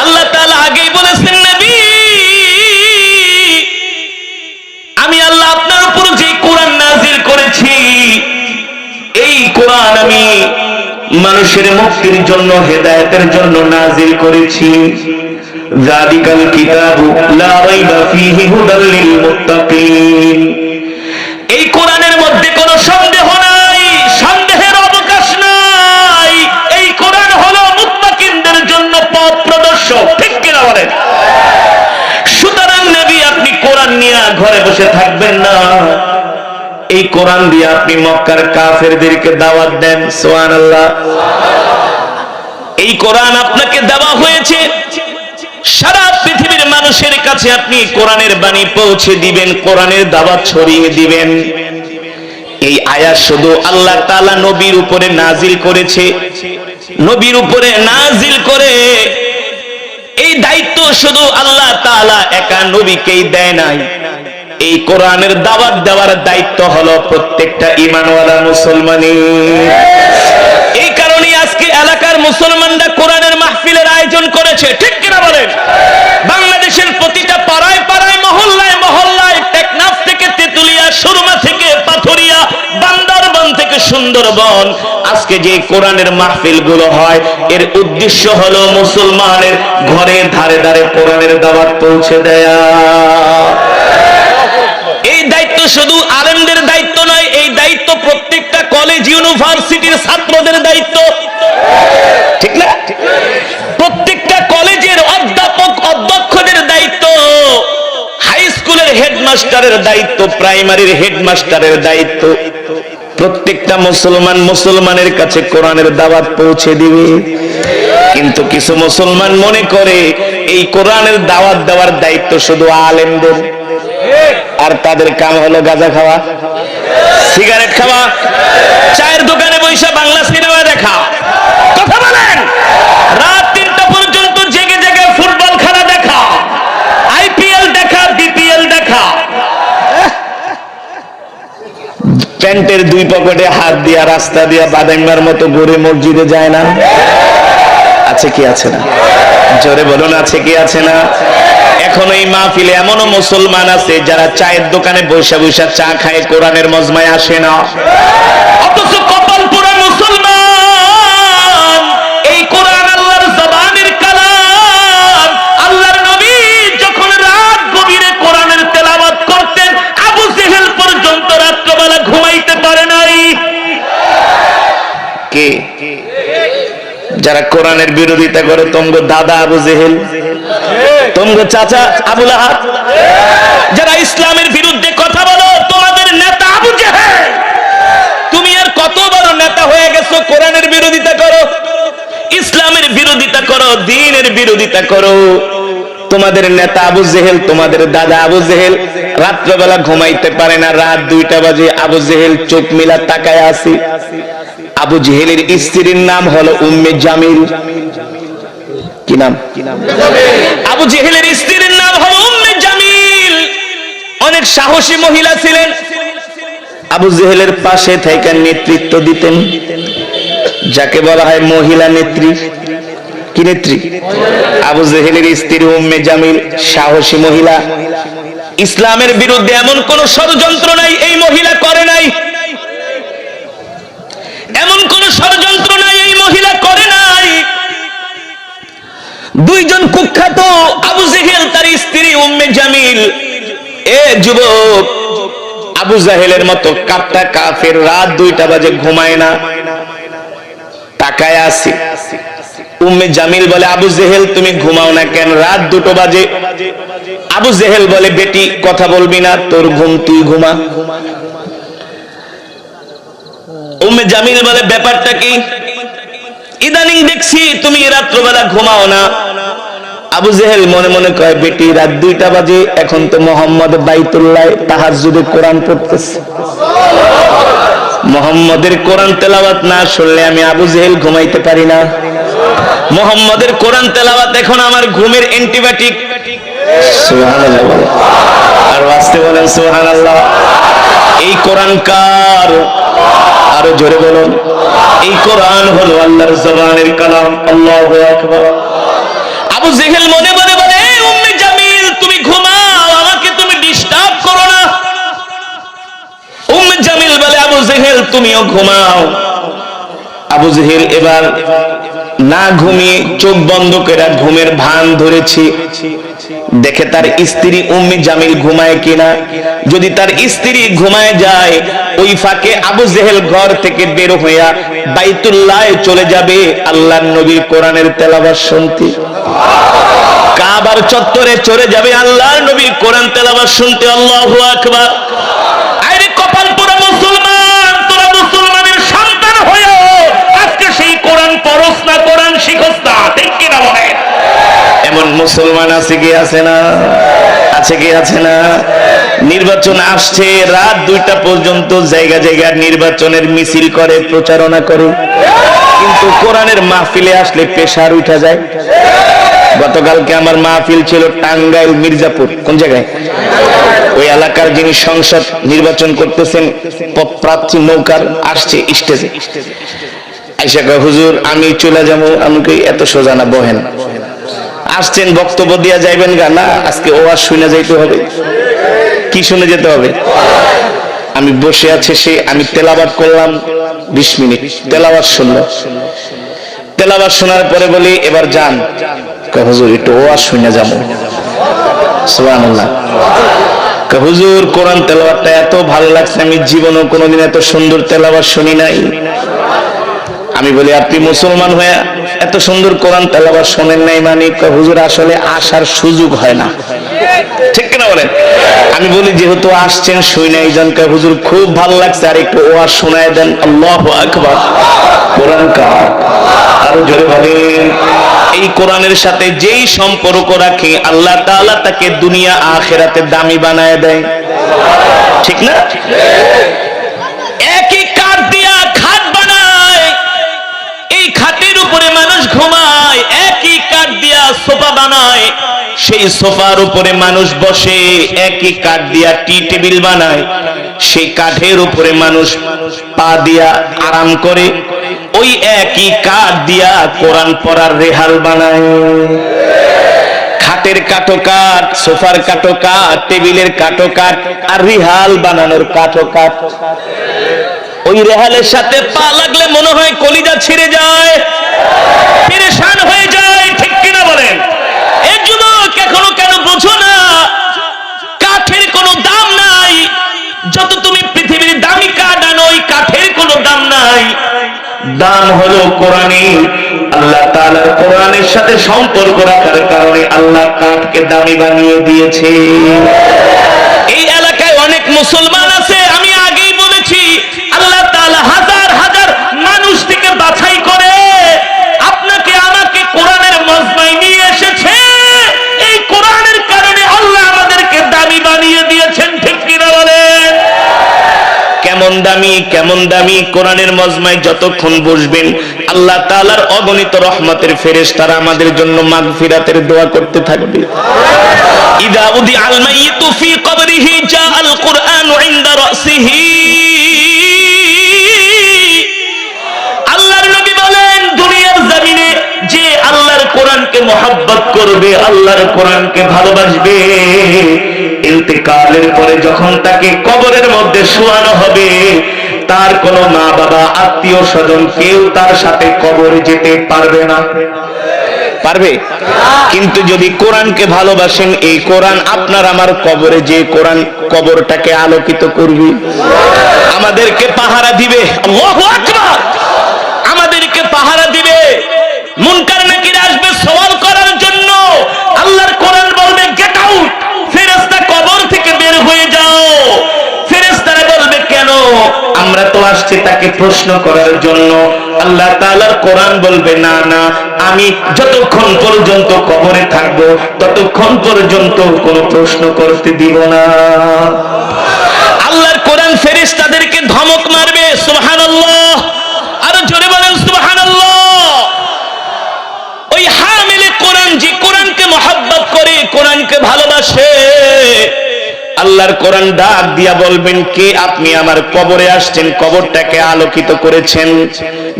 আল্লাহ তাআলা আগেই বলেছেন, নবী, আমি আল্লাহ আপনার উপর যে কোরআন নাযিল করেছি, এই কোরআন আমি মানুষের মুক্তির জন্য, হেদায়েতের জন্য নাযিল করেছি। যালিকাল কিতাবু লা রাইবা ফীহি হুদাল লিল মুত্তাকিন। এই কোরআনের মধ্যে কোনো সন্দেহ নাই, সন্দেহের অবকাশ নাই। এই কোরআন হলো মুত্তাকিনদের জন্য পথ প্রদর্শক, ঠিক কিনা বলেন? সুতরাং নবী, আপনি কোরআন নিয়ে ঘরে বসে থাকবেন না, এই কোরআন দিয়ে আপনি মক্কার কাফেরদেরকে দাওয়াত দেন। সুবহানাল্লাহ। এই কোরআন আপনাকে দেওয়া হয়েছে, সারা পৃথিবীর মানুষের কাছে আপনি কোরআনের বাণী পৌঁছে দিবেন, কোরআনের দাওয়াত ছড়িয়ে দিবেন। এই আয়াত শুধু আল্লাহ তাআলা নবীর উপরে নাজিল করেছে, নবীর উপরে নাজিল করে এই দায়িত্ব শুধু আল্লাহ তাআলা একা নবীকেই দেয় নাই। এই কোরআনের দাওয়াত দেওয়ার দায়িত্ব হলো প্রত্যেকটা ঈমানওয়ালা মুসলমানের। এই কারণে আজকে এলাকার মুসলমানরা কোরআনের মাহফিলের আয়োজন করেছে, ঠিক কিনা বলেন? বাংলাদেশের প্রতিটা পাড়ায় পাড়ায়, মহল্লায় মহল্লায়, টেকনাফ থেকে তেতুলিয়া, সুরমা থেকে পাথরিয়া, বান্দরবান থেকে সুন্দরবন, আজকে যে কোরআনের মাহফিল গুলো হয়, এর উদ্দেশ্য হলো মুসলমানের ঘরে ধারে ধারে কোরআনের দাওয়াত পৌঁছে দেয়া। এই দায়িত্ব শুধু আলেমদের দায়িত্ব নয়, এই দায়িত্ব প্রত্যেকটা কলেজ ইউনিভার্সিটির ছাত্রদের দায়িত্ব, ঠিক না? প্রত্যেকটা কলেজের অধ্যাপক অধ্যক্ষদের দায়িত্ব, হাই স্কুলের হেডমাস্টারের দায়িত্ব, প্রাইমারির হেডমাস্টারের দায়িত্ব। প্রত্যেকটা মুসলমান মুসলমানের কাছে কোরআনের দাওয়াত পৌঁছে দিবে। কিন্তু কিছু মুসলমান মনে করে এই কোরআনের দাওয়াত দেওয়ার দায়িত্ব শুধু আলেমদের, আর তাদের কাম হলো গাঁজা খাওয়া, সিগারেট খাওয়া, চায়ের দোকানে বসে বাংলা সিনেমা দেখা। কথা বলেন? রাত 3টা পর্যন্ত জেগে জেগে ফুটবল খেলা দেখা, আইপিএল দেখা, বিপিএল দেখা। প্যান্টের 2 পকেটে হাত দিয়া রাস্তা দিয়া বাদাইমার মতো ঘুরে মসজিদে যায় না? আছে কি আছে না? জোরে বলুন, আছে কি আছে না? এখন এই মাহফিলে এমনও মুসলমান আছে যারা চায়ের দোকানে বসে বসে চা খায়, কোরআনের মজমায় আসে না। অথচ কপাল পুরা মুসলমান, এই কোরআন আল্লাহর জবানের কালাম, আল্লাহর নবী যারা কোরআনের বিরোধিতা করে, তোমগো দাদা আবু জেহেল, তোমগো চাচা আবু লাহাব, যারা ইসলামের বিরুদ্ধে কথা বলো, তোমাদের নেতা আবু জেহেল। তুমি আর কত বড় নেতা হয়ে গেছো, কোরআনের বিরোধিতা করো, ইসলামের বিরোধিতা করো, দ্বীনের বিরোধিতা করো। তোমাদের নেতা আবু জেহেল, তোমাদের দাদা আবু জেহেল রাত্রবেলা ঘুমাইতে পারে না, রাত 2টা বাজে আবু জেহেল চোখ মিলা তাকায় আছে। আবু জেহেলের স্ত্রীর নাম হলো উম্মে জামিল। কি নাম? আবু জেহেলের স্ত্রীর নাম হলো উম্মে জামিল। অনেক সাহসী মহিলা ছিলেন, আবু জেহেলের পাশে থেকে নেতৃত্ব দিতেন, যাকে বলা হয় মহিলা নেত্রী। কি নেত্রী? আবু জেহেলের স্ত্রী উম্মে জামিল সাহসী মহিলা। ইসলামের বিরুদ্ধে এমন কোন ষড়যন্ত্র নাই এই মহিলা করে নাই, এমন কোন ষড়যন্ত্র নাই এই মহিলা করে নাই। দুইজন কুখ্যাত, আবু জেহেল তার স্ত্রী উম্মে জামিল। এ যুবক, আবু জাহেলের মতো কাপটা কাফের রাত 2টা বাজে ঘুমায় না, তাকায় আছে। উম্মে জামিল বলে, আবু জেহেল তুমি ঘুমাও না কেন, রাত 2টো বাজে? আবু জেহেল বলে, বেটি কথা বলবি না, তোর ঘুম তুই ঘুমা। উম্মে জামিল বলে, ব্যাপারটা কি? ইদানিং দেখছি তুমি রাত্রবেলা ঘুমাও না। আবু জেহেল মনে মনে কয়, বেটি রাত 2টা বাজে, এখন তো মোহাম্মদ বাইতুল্লাহ তাহাজ্জুদে কোরআন পড়তেছে, মোহাম্মদের কোরআন তেলাওয়াত না শুনলে আমি আবু জেহেল ঘুমাইতে পারি না। মোহাম্মদের কোরআন তেলাওয়াত এখন আমার ঘুমের অ্যান্টিবায়োটিক। সুবহানাল্লাহ, আর ওয়াজতে বলেন সুবহানাল্লাহ। এই কোরআন কার? আরো জোরে বলুন। এই কোরআন হলো আল্লাহর জবানের কালাম। আল্লাহু আকবার। আবু জেহেল মনে মনে বলে, উম্মে জামিল তুমি ঘুমাও, আমাকে তুমি ডিস্টার্ব করো না। উম্মে জামিল বলে, আবু জেহেল তুমিও ঘুমাও। আবু জেহেল এবার না ঘুমিয়ে চোখ বন্ধ করে ঘুমের ভান ধরেছে, দেখে তার স্ত্রী উম্মে জামিল ঘুমায় কিনা। যদি তার স্ত্রী ঘুমায় যায়, ওই ফাঁকে আবু জেহেল ঘর থেকে বের হইয়া বাইতুল্লাহ চলে যাবে আল্লাহর নবীর কোরআনের তেলাওয়াত শুনতে। কাবার চত্বরে চলে যাবে আল্লাহর নবীর কোরআন তেলাওয়াত শুনতে। আল্লাহু আকবার। আরে কপাল পোড়া মুসলমান, তোরা মুসলমানের সন্তান হয়েও আজকে সেই কোরআন পড়স না, কোরআন শিখস না, ঠিক কি না বলে? এমন মুসলমান আছে কি আছে না? আছে কি আছে না? নির্বাচন আসছে, রাত 2টা পর্যন্ত জায়গা জায়গা নির্বাচনের মিছিল করে, প্রচারণা করে, কিন্তু কোরআনের মাহফিলে আসলে পেশার উঠা যায়। গতকালকে আমার মাহফিল ছিল টাঙ্গাইল মির্জাপুর। কোন জায়গায়? ওই এলাকার যিনি সংসদ নির্বাচন করতেছেন, প্রার্থী নৌকার আসছে স্টেজে, আইসা কয়, হুজুর আমি চলে যাবো। আমাকে এত সোজা না, বহেন। আসছেন বক্তব্য দিয়া যাইবেন গা? না, আজকে ওয়াজ শুনে যাইতে হবে। কি শুনে যেতে হবে? আমি বসে আছে, সে আমি তেলাওয়াত করলাম 20 মিনিট, তেলাওয়াত শুনলো। তেলাওয়াত শোনার পরে বলি, এবার যান। কয়, হুজুর একটু ওয়াজ শুনে যাবো। সুবহানাল্লাহ। কয়, হুজুর কোরআন তেলাওয়াতটা এত ভালো লাগছে, আমি জীবনেও কোনোদিন এত সুন্দর তেলাওয়াত শুনি নাই। আমি বলি, আপনি মুসলমান হয়ে এত সুন্দর কোরআন তেলাওয়াত শোনেন নাই মানে? হুজুর আসলে আসার সুযোগ হয় না। ঠিক কিনা বলেন? আমি বলি, যেহেতু আসছেন শুই নাই জনকে, হুজুর খুব ভালো লাগছে, আর একটু ওয়াজ শোনায় দেন। আল্লাহু আকবার। কোরআন কার? আরো জোরে বলেন। এই কোরআনের সাথে যেই সম্পর্ক রাখে, আল্লাহ তাআলা তাকে দুনিয়া আখিরাতে দামি বানায় দেয়। ঠিক না? একই কাঠ দিয়া খাট বানায়, এই খাটের উপরে মানুষ ঘুমায়। একই কাঠ দিয়া সোফা বানায়, সেই সোফার উপরে মানুষ বসে। একই কাঠ দিয়া টি টেবিল বানায়, সেই কাঠের উপরে মানুষ পা দিয়া আরাম করে। ওই একই কাঠ দিয়া কোরআন পড়ার রেহাল বানায়। খাটের কাঠো কাঠ, সোফার কাঠো কাঠ, টেবিলের কাঠো কাঠ, আর রেহাল বানানোর কাঠো কাঠ। ওই রেহালের সাথে পা লাগলে মনে হয় কলিজা ছিঁড়ে যায়, পেরেশান হয়ে যায়। ঠিক কিনা বলেন? এর যুবক এখনো কেন বুঝো না? কাঠের কোনো দাম নাই। যত তুমি পৃথিবীর দামি কাঠ আনো, ওই কাঠের কোনো দাম নাই। দাম হলো কোরআনের। আল্লাহ তাআলার কোরআনের সাথে সম্পর্ক রাখার কারণে আল্লাহ কাঠকে দামি বানিয়ে দিয়েছে। এই এলাকায় অনেক মুসলমান আছে, আমি আগেই বলেছি, আল্লাহ তাআলা হাজার হাজার মানুষ থেকে বাছাই করে আপনাকে আমাকে কোরআনের মজমায় নিয়ে এসেছে। এই কোরআনের কারণে আল্লাহ আমাদেরকে দামি বানিয়ে দিয়েছেন, ঠিক কিনা বলেন? কেমন দামি, কেমন দামি! কোরআনের মজমায় যতক্ষণ বসবেন আল্লাহ তাআলার অগণিত রহমতের ফেরেশতারা আমাদের জন্য মাগফিরাতের দোয়া করতে থাকবে। ইযা উদিআল মাইয়িতু ফি কবরিহি জাআল কুরআনু ইনদা রাসিহি। আল্লাহর নবী বলেন, দুনিয়ার জমিনে যে আল্লাহর কোরআনকে মহব্বত করবে, আল্লাহর কোরআনকে ভালোবাসবে, ইন্তেকালের পরে যখন তাকে কবরের মধ্যে শোয়ানো হবে, তার কোনো মা বাবা আত্মীয় স্বজন কেউ তার সাথে কবরে যেতে পারবে না। পারবে? কিন্তু যদি কোরআনকে ভালোবাসেন, এই কোরআন আপনার আমার কবরে যে কোরআন কবরটাকে আলোকিত করবে, আমাদেরকে পাহারা দিবে। আল্লাহু আকবার! আমাদেরকে পাহারা দিবে। মুনকার নাকির আসবে সওয়াল করার জন্য, আল্লাহর কোরআন বলবে গেট আউট, ফেরেশতা কবর থেকে বের হয়ে যাও। ফেরেশতারা বলবে কেন? আমরা তো আসছি তাকে প্রশ্ন করার জন্য। আল্লাহ তাআলার কোরআন বলবে না না, আমি যতক্ষণ পর্যন্ত কবরে থাকবো ততক্ষণ পর্যন্ত কোনো প্রশ্ন করতে দিব না। আল্লাহর কোরআন ফেরেশতাদেরকে ধমক মারবে। সুবহানাল্লাহ! আরো জোরে বলেন সুবহানাল্লাহ! ওই হামিলে কোরআন, যে কোরআনকে মহব্বত করে, কোরআনকে ভালোবাসে, আল্লাহর কোরআন ডাক দিয়া বলবেন, কে আপনি আমার কবরে আসছেন, কবরটাকে আলোকিত করেছেন,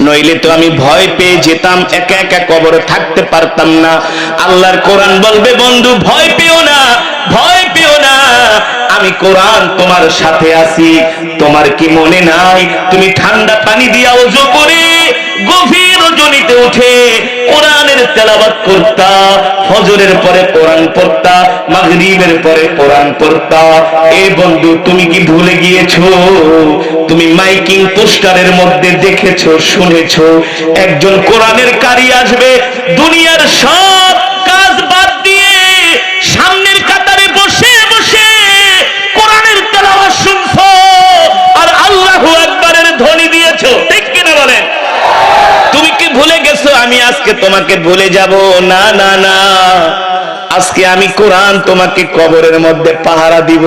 নইলে তো আমি ভয় পেয়ে যেতাম, একা একা কবরে থাকতে পারতাম না। আল্লাহর কোরআন বলবে, বন্ধু ভয় পেও না, ভয় পেও না, আমি কোরআন তোমার সাথে আছি। তোমার কি মনে নাই তুমি ঠান্ডা পানি দিয়া ওযু করে গভীর রজনীতে উঠে কোরআনের তেলাওয়াত করতা, ফজরের পরে কোরআন পড়তা, মাগরিবের পরে কোরআন পড়তা। এ বন্ধু, তুমি কি ভুলে গিয়েছো? তুমি মাইকিং পোস্টারের মধ্যে দেখেছো, শুনেছো একজন কোরআনের কারি আসবে, দুনিয়ার সব কাজ বাদ দিয়ে সামনের কাতারে বসে বসে কোরআনের তেলাওয়াত শুনছো আর আল্লাহু আকবারের ধ্বনি দিয়েছো, ঠিক কিনা বলেন? তুমি কি ভুলে গেছো আমি আজকে তোমাকে ভুলে যাব? না না না, আজকে আমি কোরআন তোমাকে কবরের মধ্যে পাহারা দিব।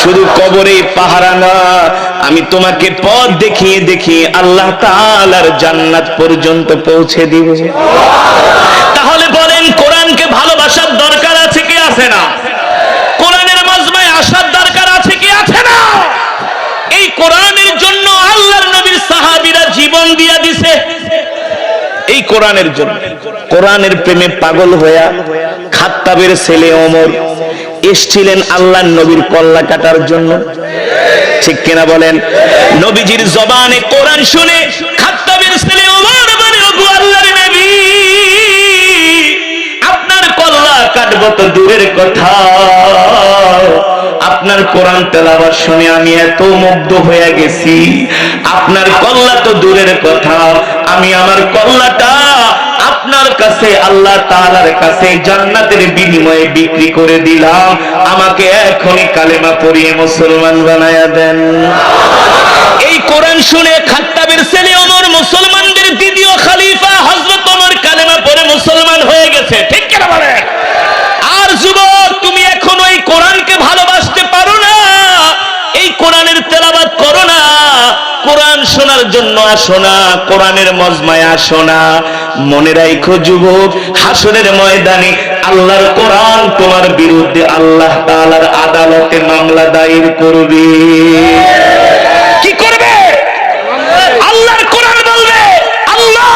শুধু কবরে পাহারা না, আমি তোমাকে পথ দেখিয়ে দেখিয়ে আল্লাহ তাআলার জান্নাত পর্যন্ত পৌঁছে দিব। তাহলে বলেন, কোরআনকে ভালোবাসার দরকার আছে কি আছে না? কোরআনের মজমায় আসার দরকার আছে কি আছে না? এই কোরআনের জন্য আল্লাহর নবীর সাহাবীরা জীবন দিয়া দিছে। এই কোরআনের জন্য, কোরআনের প্রেমে পাগল হইয়া খাত্তাবের ছেলে ওমর এসেছিলেন আল্লাহর নবীর কল্লা কাটার জন্য, ঠিক কিনা বলেন? নবীজির জবানে কোরআন শুনে খাত্তাবের ছেলে ওমর বলে, ওগো আল্লাহর নবী, আপনার কল্লা কাটবো তো দূরের কথা, আপনার কোরআন তেলাওয়াত শুনে আমি এত মুগ্ধ হয়ে গেছি, আপনার কল্লা তো দূরের কথা, আমি আমার কল্লাটা আপনার কাছে, আল্লাহ তাআলার কাছে জান্নাতের বিনিময়ে বিক্রি করে দিলাম, আমাকে এখনই কালেমা পড়িয়ে মুসলমান বানায়া দেন। এই কোরআন শুনে খাত্তাবের ছেলে ওমর মুসলমানদের দ্বিতীয় খলিফা হযরত ওমর কালেমা পড়ে মুসলমান হয়ে গেছে, ঠিক কিনা বলেন? আর যুবক, তুমি এখনো এই কোরআনকে ভালোবাসতে পারো না, এই কোরআনের তেলাওয়াত করো না, কোরআন শোনার জন্য আসো না, কোরআনের মজমায় আসো না। মনে রাখো যুবক, হাসরের ময়দানে আল্লাহর কোরআন তোমার বিরুদ্ধে আল্লাহ তাআলার আদালতে মামলা দায়ের করবে। কি করবে? আল্লাহর কোরআন বলবে, আল্লাহ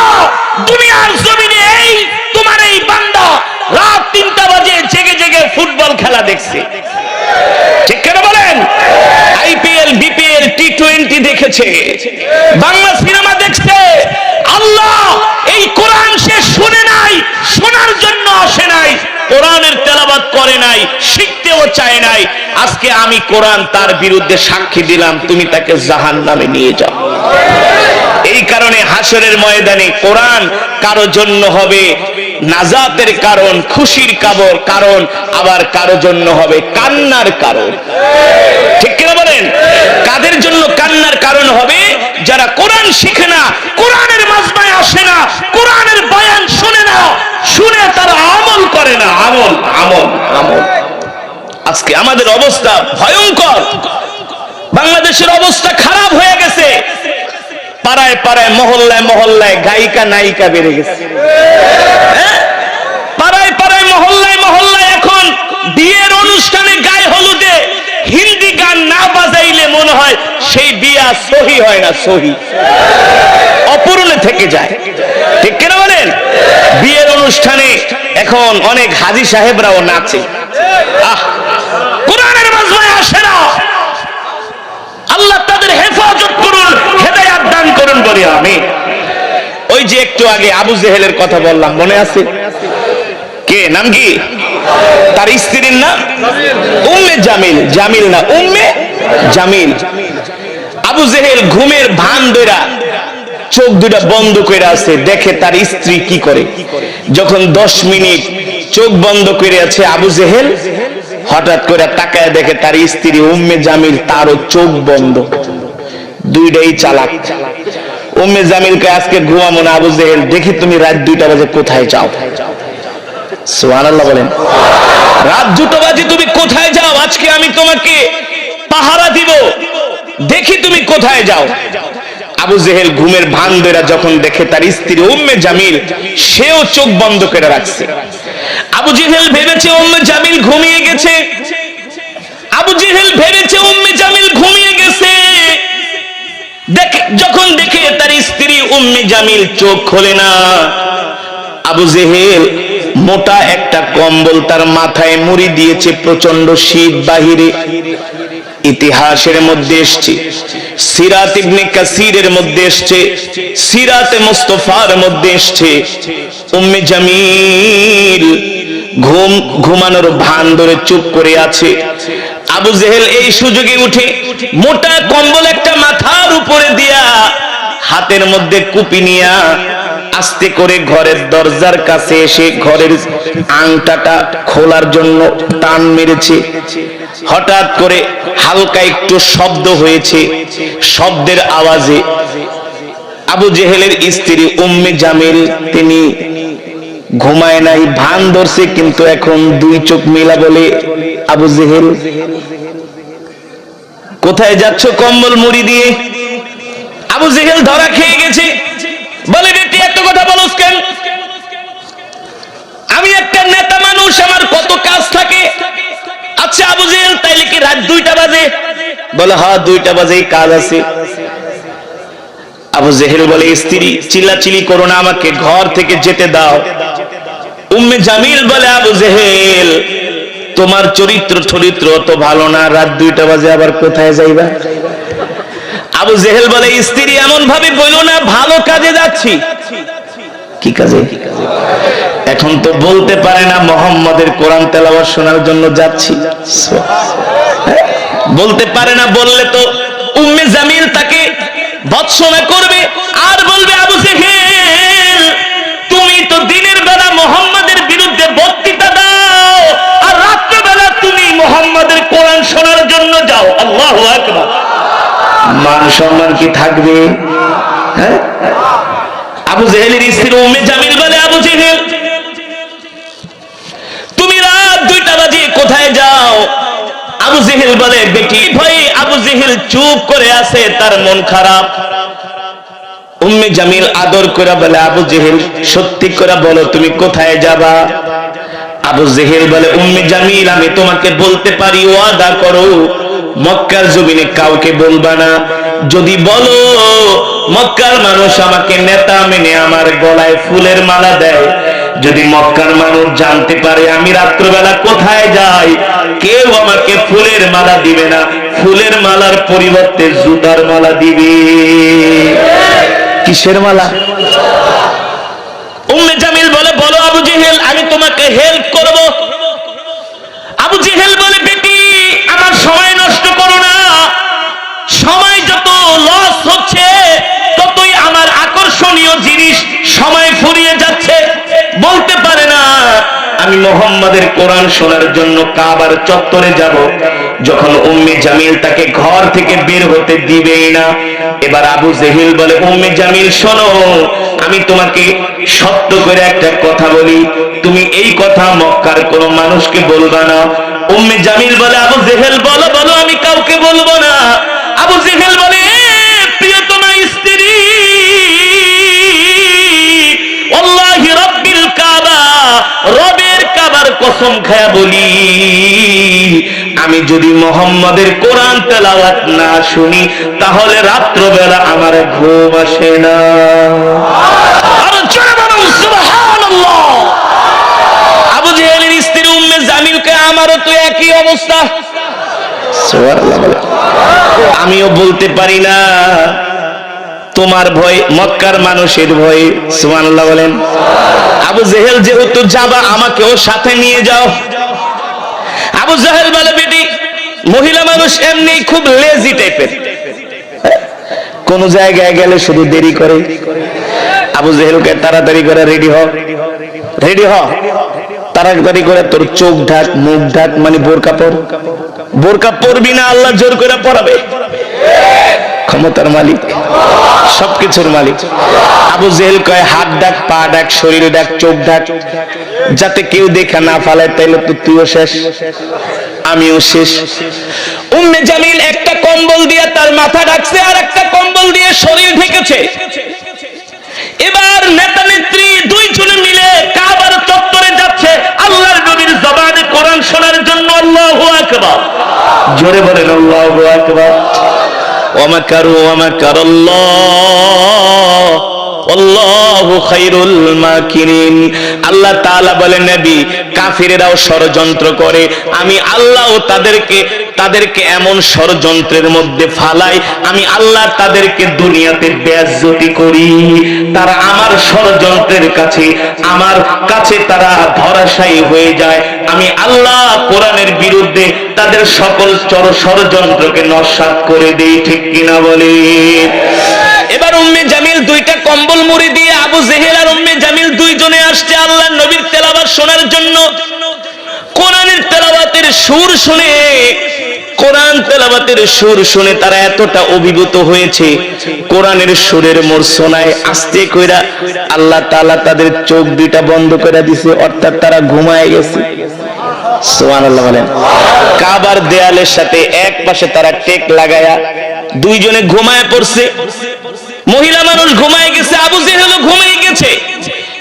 দুনিয়ার জমিনে এই তোমার এই বান্দা রাত 3টা বাজে জেগে জেগে ফুটবল খেলা দেখছে, ঠিক কেন বলেন? আইপিএল, বিপিএল, টি20 দেখেছে, বাংলা সিনেমা দেখছে। আল্লাহ এই কোরআন সে শুনে নাই, শোনার জন্য আসে নাই, কোরআনের তেলাওয়াত করে নাই, শিখতেও চায় নাই। আজকে আমি কোরআন তার বিরুদ্ধে সাক্ষী দিলাম, তুমি তাকে জাহান্নামে নিয়ে যাও। এই কারণে কারণে হাসরের ময়দানে কোরআন কারো জন্য হবে নাজাতের কারণ, খুশির কারণ, আবার কারো জন্য হবে কান্নার কারণ। ঠিক কিনা বলেন? কাদের জন্য কান্নার কারণ হবে? যারা কোরআন শিখে না, কোরআনের মাজমায় আসে না, কোরআনের বয়ান শুনে না, শুনে তারা আমল করে না। আমল আমল আমল। আজকে আমাদের অবস্থা ভয়ঙ্কর, বাংলাদেশের অবস্থা খারাপ হয়ে গেছে। পাড়ায় পাড়ায়, মহল্লায় মহল্লায় গায়িকা নায়িকা বেড়ে গেছে। পাড়ায় পাড়ায়, মহল্লায় মহল্লায় এখন বিয়ের অনুষ্ঠানে গায়ে হলুদে হিন্দি গান না বাজাইলে মনে হয় সেই বিয়া সহি হয় না, সহি অপূর্ণে থেকে যায়। ঠিক কিনা বলেন? বিয়ের অনুষ্ঠানে এখন অনেক হাজী সাহেবরাও নাচে। কোরআনের মাজমায় আসে না। আল্লাহ তাদের হেফাজত করুন, হেদায়েত দান করুন বলি আমি। ওই যে একটু আগে আবু জেহেলের কথা বললাম, মনে আছে? কে নাম কি? তার স্ত্রীর নাম উম্মে জামিল। জামিল না, উম্মে জামিল। আবু জেহেল ঘুমের ভান ধইরা চোখ দুটা বন্ধ করে আছে, দেখে তার স্ত্রী কি করে। যখন 10 মিনিট চোখ বন্ধ করে আছে আবু জেহেল, হঠাৎ করে তাকায় দেখে তার স্ত্রী উম্মে জামিল, তারও চোখ বন্ধ, দুইটাই চালাক। উম্মে জামিলকে আজকে ঘুমাবো না আবু জেহেল, দেখি তুমি রাত 2টা বাজে কোথায় যাও। সুবহানাল্লাহ বলেন। রাত 2টা বাজে তুমি কোথায় যাও? আজকে আমি তোমাকে পাহারা দিব, দেখি তুমি কোথায় যাও। আবু জেহেল ঘুমের ভান ধরে যখন দেখে তার স্ত্রী উম্মে জামিল, সেও চোখ বন্ধ করে রাখছে। আবু জেহেল ভেবেছে উম্মে জামিল ঘুমিয়ে গেছে। আবু জেহেল ভেবেছে উম্মে জামিল ঘুমিয়ে গেছে। যখন দেখে তার স্ত্রী উম্মে জামিল চোখ খোলে না, আবু জেহেল মোটা একটা কম্বল তার মাথায় মুড়ি দিয়েছে, প্রচন্ড শীত বাহিরে। ইতিহাসের মধ্যে এসছে, সিরাত ইবনে কাসিরের মধ্যে এসছে, সিরাতে মুস্তাফার মধ্যে এসছে, উম্মে জামিল ঘুমানোর ভান ধরে চুপ করে আছে। আবু জেহেল এই সুযোগে উঠে মোটা কম্বল একটা মাথার উপরে দিয়া, হাতের মধ্যে কুপি নিয়া আস্তে করে ঘরের দরজার কাছে এসে ঘরের আংটাটা খোলার জন্য টান মেরেছে। হঠাৎ করে হালকা একটু শব্দ হয়েছে, শব্দের আওয়াজে আবু জেহেলের স্ত্রী উম্মে জামিল, তিনি ঘুমায় নাই, ভান ধরছে, কিন্তু এখন 2 চোখ মেলা বলে, আবু জেহেল কোথায় যাচ্ছ কম্বল মুড়ি দিয়ে? আবু জেহেল ধরা খেয়ে গেছে, বলে বেটি একটা কথা বলস কেন? আমি একটা নেতা মানুষ, আমার কত কাজ থাকে। আচ্ছা আবু জেহেল, তাইলে কি রাত 2টা বাজে? বলে হ্যাঁ 2টা বাজেই কাজ আছে। আবু জেহেল বলে স্ত্রী চিল্লাচিল্লি করো না, আমাকে ঘর থেকে যেতে দাও। উম্মে জামিল বলে আবু জেহেল তোমার চরিত্র অত ভালো না, রাত 2টা বাজে আবার কোথায় যাইবা? আবু জেহেল বলে স্ত্রী এমন ভাবে বলো না, ভালো কাজে যাচ্ছি। কি কাজে? এখন তো বলতে পারে না মুহাম্মাদের কোরআন তেলাওয়াত শোনার জন্য যাচ্ছি, বলতে পারে না। বললে তো উম্মে জামিল তাকে ভৎসনা করবে আর বলবে আবু জেহেল তুমি তো দিনের বেলা মুহাম্মাদের বিরুদ্ধে বক্তৃতা দাও, আর রাত্রে বেলা তুমি মুহাম্মাদের কোরআন শোনার জন্য যাও। আল্লাহু আকবার। মান সম্মান কি থাকবে? হ্যাঁ। আবু জেহেলের স্ত্রী উম্মে জামিল বলে আবু জেহেল তুমি রাত 2টা বাজে কোথায় যাও? আবু জেহেল বলে বেটি ভাই। আবু জেহেল চুপ করে আছে, তার মন খারাপ। উম্মে জামিল আদর করে বলে আবু জেহেল সত্যি করে বলো তুমি কোথায় যাবা? আবু জেহেল বলে উম্মে জামিল আমি তোমাকে বলতে পারি, ওয়াদা করো মক্কার জমিনে কাউকে বলবা না। যদি বলো মক্কার মানুষ আমাকে নেতা মেনে আমার গলায় ফুলের মালা দেয়, যদি মক্কার মানুষ জানতে পারে আমি রাত্রবেলা কোথায় যাই, কেউ আমাকে ফুলের মালা দিবে না, ফুলের মালার পরিবর্তে জুতার মালা দিবে। কিসের মালা? উম্মে জামিল বলে বলো আবু জেহেল আমি তোমাকে হেল্প করব। আবু জেহেল বলে বেটি আমার সময় নষ্ট করো না, সময় যত লস হচ্ছে ততই আমার আকর্ষণ জিনিস সময় ফুরিয়ে যাচ্ছে, বলতে পারে না আমি মুহাম্মাদের কোরআন শোনার জন্য কাবার চত্বরে যাব। যখন উম্মে জামিল তাকে ঘর থেকে বের হতে দিবেই না, এবার আবু জেহেল বলে, উম্মে জামিল শোনো, আমি তোমাকে সত্য করে একটা কথা বলি, তুমি এই কথা মক্কার কোনো মানুষকে বলবা না। উম্মে জামিল বলে, আবু জেহেল বলো বলো, আমি কাউকে বলবো না। আবু জেহেল বলে, প্রিয়তমা স্ত্রী, আল্লাহি রাব্বিল কাবা, রবের কাবার কসম খায়া বলি, আমি যদি মুহাম্মাদের কোরআন তেলাওয়াত না শুনি তাহলে রাত্রবেলা আমার ঘুম আসে না। আর জোরে বলুন সুবহানাল্লাহ। আবু জেহেলের স্ত্রী উম্মে জামিলকে, আমারও তো একই অবস্থা। সুবহানাল্লাহ বলে, আমিও বলতে পারি না, তোমার ভয় মক্কার মানুষের ভয়। সুবহানাল্লাহ বলেন। আবু জেহেল যেহেতু যাবা, আমাকেও সাথে নিয়ে যাও। আবু জেহেল বলে, বেটি মহিলা মানুষ এমনি খুব লেজি টাইপের, কোন জায়গায় গেলে শুধু দেরি করে। আবু জেহেলকে তাড়াতাড়ি করে রেডি হ, রেডি হ, তাড়াতাড়ি করে তোর চোখ ঢাক, মুখ ঢাক, মানে বোরকা পর। বোরকা পরবি না, আল্লাহ জোর করে পরাবে। ক্ষমতার মালিক, সবকিছুর মালিক। আবু জেহেল কয়, হাত ডাক, পা ডাক, শরীর ডাক, চোখ ডাক, যাতে কেউ দেখা না ফেলায়, তাইলে তো তুইও শেষ, আমিও শেষ। উম্মে জামিল একটা কম্বল দিয়ে তার মাথা ঢাকছে, আর একটা কম্বল দিয়ে শরীর ঢেকেছে। এবার নেতা নেত্রী দুইজনে মিলে কাবার চত্বরে যাচ্ছে আল্লাহর নবীর জবানে কোরআন শোনার জন্য। আল্লাহু আকবার, জোরে বলেন আল্লাহু আকবার। ওয়ামাকারু ওয়ামাকারাল্লাহ আল্লাহু খায়রুল মাকিরিন। আল্লাহ তাআলা বলেন, নবী, কাফিরেরাও ষড়যন্ত্র করে, আমি আল্লাহও তাদেরকে এমন ষড়যন্ত্রের মধ্যে ফালাই, আমি আল্লাহ তাদেরকে দুনিয়াতে বেইজ্জতি করি। তারা আমার ষড়যন্ত্রের কাছে, আমার কাছে তারা ধরাশায়ী হয়ে যায়। আমি আল্লাহ কোরআনের বিরুদ্ধে তাদের সকল ষড়যন্ত্রকে নস্যাৎ করে দেই। ঠিক কিনা বলে? এবার উম্মে জামিল দুইটা কম্বল মুড়ি দিয়ে আবু জেহেল আর উম্মে জামিল দুইজনে আসছে আল্লাহর নবীর তেলাওয়াত শোনার জন্য। কোরআনের তেলাওয়াতের সুর শুনে, কোরআন তেলাওয়াতের সুর শুনে তারা এতটা অভিভূত হয়েছে, কোরআনের সুরের মূর্ছনায় আস্তে কইরা আল্লাহ তাআলা তাদের চোখ দুইটা বন্ধ করে দিয়েছে, অর্থাৎ তারা ঘুমায় গেছে। সুবহানাল্লাহ বলেন। কাবার দেয়ালের সাথে এক পাশে তারা টেক লাগায়া দুইজনে ঘুমায় পড়ছে। মহিলা মানুষ ঘুমায় গেছে, আবু জেহেলও ঘুমিয়ে গেছে।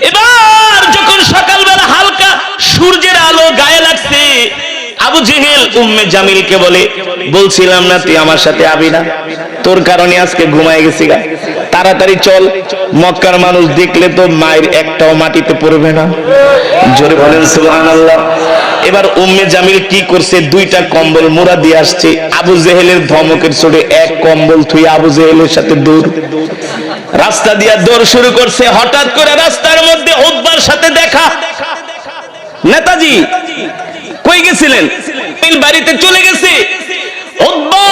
এবার যখন সকালবেলা হালকা সূর্যের আলো গায়ে লাগছে, আবু জেহেল উম্মে জামিলকে বলে, বলছিলাম না তুই আমার সাথে আবি না, তোর কারণে আজকে ঘুমায় গেছি গা, তাড়াতাড়ি চল, মক্কার মানুষ দেখলে তো মায়ের একটাও মাটিতে পড়বে না। জোরে বলেন সুবহানাল্লাহ। এবার উম্মে জামিল কি করছে, দুইটা কম্বল মুড়া দিয়ে আসছে। আবু জেহেলের ধমকের চোটে এক কম্বল থুই আবু জেহেলের সাথে দৌড়, রাস্তা দিয়ে দৌড় শুরু করছে। হঠাৎ করে রাস্তার মধ্যে উতবার সাথে দেখা। নেতাজি কই গেছিলেন? বাড়িতে চলে গেছে। উতবা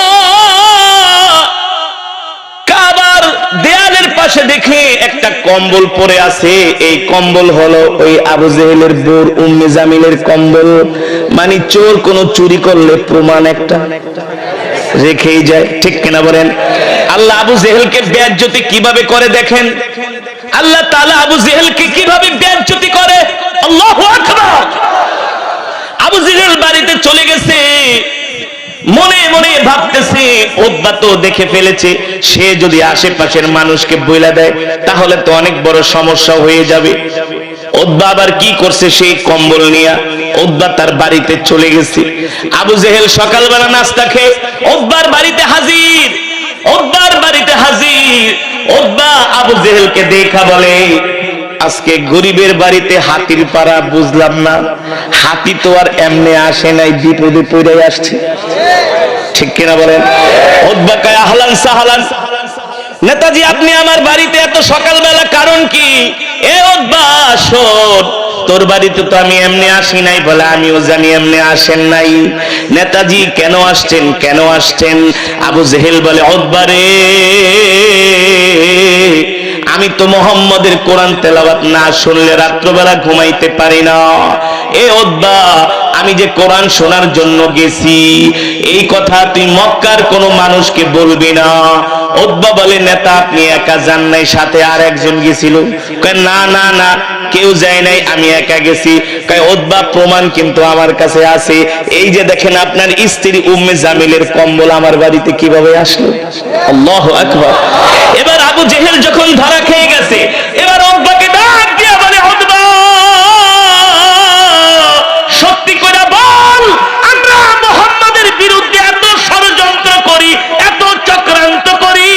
কাবার দেয়ালের পাশে দেখে একটা কম্বল পরে আছে। এই কম্বল হলো ওই আবু জেহেলের বোর উম্মে জামিলের কম্বল। মানে চোর কোন চুরি করলে প্রমাণ একটা রেখেই যায়। ঠিক কিনা বলেন? আল্লাহ আবু জেহেলকে বেইজ্জতি কিভাবে করে দেখেন। আল্লাহ তাআলা আবু জেহেলকে কিভাবে বেইজ্জতি করে। আল্লাহু আকবার। আবু জেহেল বাড়িতে চলে গেছে, মনে মনে ভাবতেছে উতবা তো দেখে ফেলেছে, সে যদি আশেপাশের মানুষকে বইলা দেয় তাহলে তো অনেক বড় সমস্যা হয়ে যাবে। উতবা আবার কি করছে, সেই কম্বল নিয়ে উতবা তার বাড়িতে চলে গেছে। আবু জেহেল সকালবেলা নাস্তা খেয়ে উতবার বাড়িতে হাজির। উতবার বাড়িতে হাজির। উতবা আবু জেহেলকে দেখা বলে, আজকে গরিবের বাড়িতে হাতির পাড়া, বুঝলাম না, হাতি তো আর এমনি আসে নাই, বিপদে পড়ে আসছে। ঠিক কিনা বলেন? উতবা কয়, আহলান সাহলান, নেতাজি আপনি আমার বাড়িতে এত সকালবেলা, কারণ কি? এ উতবা শোন, তোর বাড়িতে তো আমি এমনি আসি নাই। বলে, আমিও জানি এমনি আসেন নাই। নেতাজি কেন আসছেন, কেন আসছেন? আবু জেহেল বলে, উতবা রে, আমি তো মুহাম্মাদের কোরআন তেলাওয়াত না শুনলে রাত্রবেলা ঘুমাইতে পারি না। এ উতবা, আমি যে কোরআন শোনার জন্য গেছি এই কথা তুই মক্কার কোনো মানুষকে বলবি না। উতবা বলে, নেতা আপনি একা যান নাই, সাথে আর একজন গেছিল? কয় না না না, কেউ যায় নাই, আমি একা গেছি। কয় উতবা, প্রমাণ কিন্তু আমার কাছে আছে। এই যে দেখেন আপনার স্ত্রী উম্মে জামিলের কম্বল আমার বাড়িতে কিভাবে আসলো। আল্লাহু আকবার। এবার আবু জেহেল যখন ধরা খেয়ে গেছে, এবার উতবাকে ডাক দিয়া বলে, উতবা সত্যি করে বল, আমরা মুহাম্মাদের বিরুদ্ধে এত ষড়যন্ত্র করি, এত চক্রান্ত করি,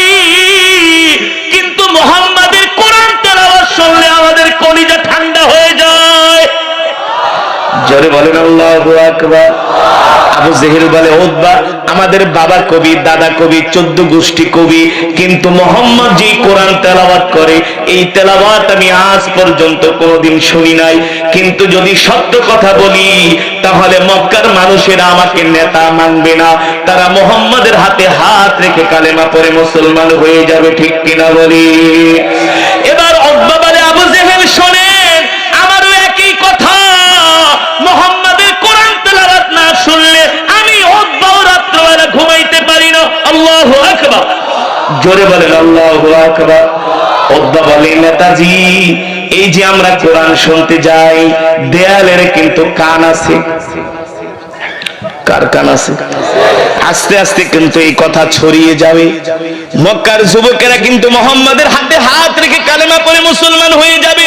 কিন্তু মুহাম্মাদের কোরআন তেলাওয়াত শুনলে আমাদের কলিজা ঠান্ডা হয়ে যায়। জোরে বলেন আল্লাহু আকবার। আবু জেহেল বলে, উতবা আমাদের বাবা কবি, দাদা কবি, 14 গোষ্ঠী কবি, কিন্তু মুহাম্মদ যে কোরআন তেলাওয়াত করে এই তেলাওয়াত আমি আজ পর্যন্ত কোনোদিন শুনি নাই। কিন্তু যদি সত্য কথা বলি তাহলে মক্কার মানুষেরা আমাকে নেতা মানবে না, তারা মুহাম্মাদের হাতে হাত রেখে কালেমা পড়ে মুসলমান হয়ে যাবে, ঠিক কিনা বলি? এবার উতবা বলে, আবু জেহেল শোনেন, আমারও একই কথা, মুহাম্মাদের কোরআন তেলাওয়াত না শুনলে আমি উতবাও রাত্রিবেলা ঘুমাইতে পারি না। আল্লাহু আকবার। জোরে বলেন আল্লাহু আকবার। উতবা বলে, নেতাজি এই যে আমরা কোরআন শুনতে যাই, দেয়ালের কিন্তু কান আছে। কার কান আছে? আস্তে আস্তে কিন্তু এই কথা ছড়িয়ে যাবে, মক্কার যুবকেরা কিন্তু মুহাম্মাদের হাতে হাত রেখে কালেমা পড়ে মুসলমান হয়ে যাবে।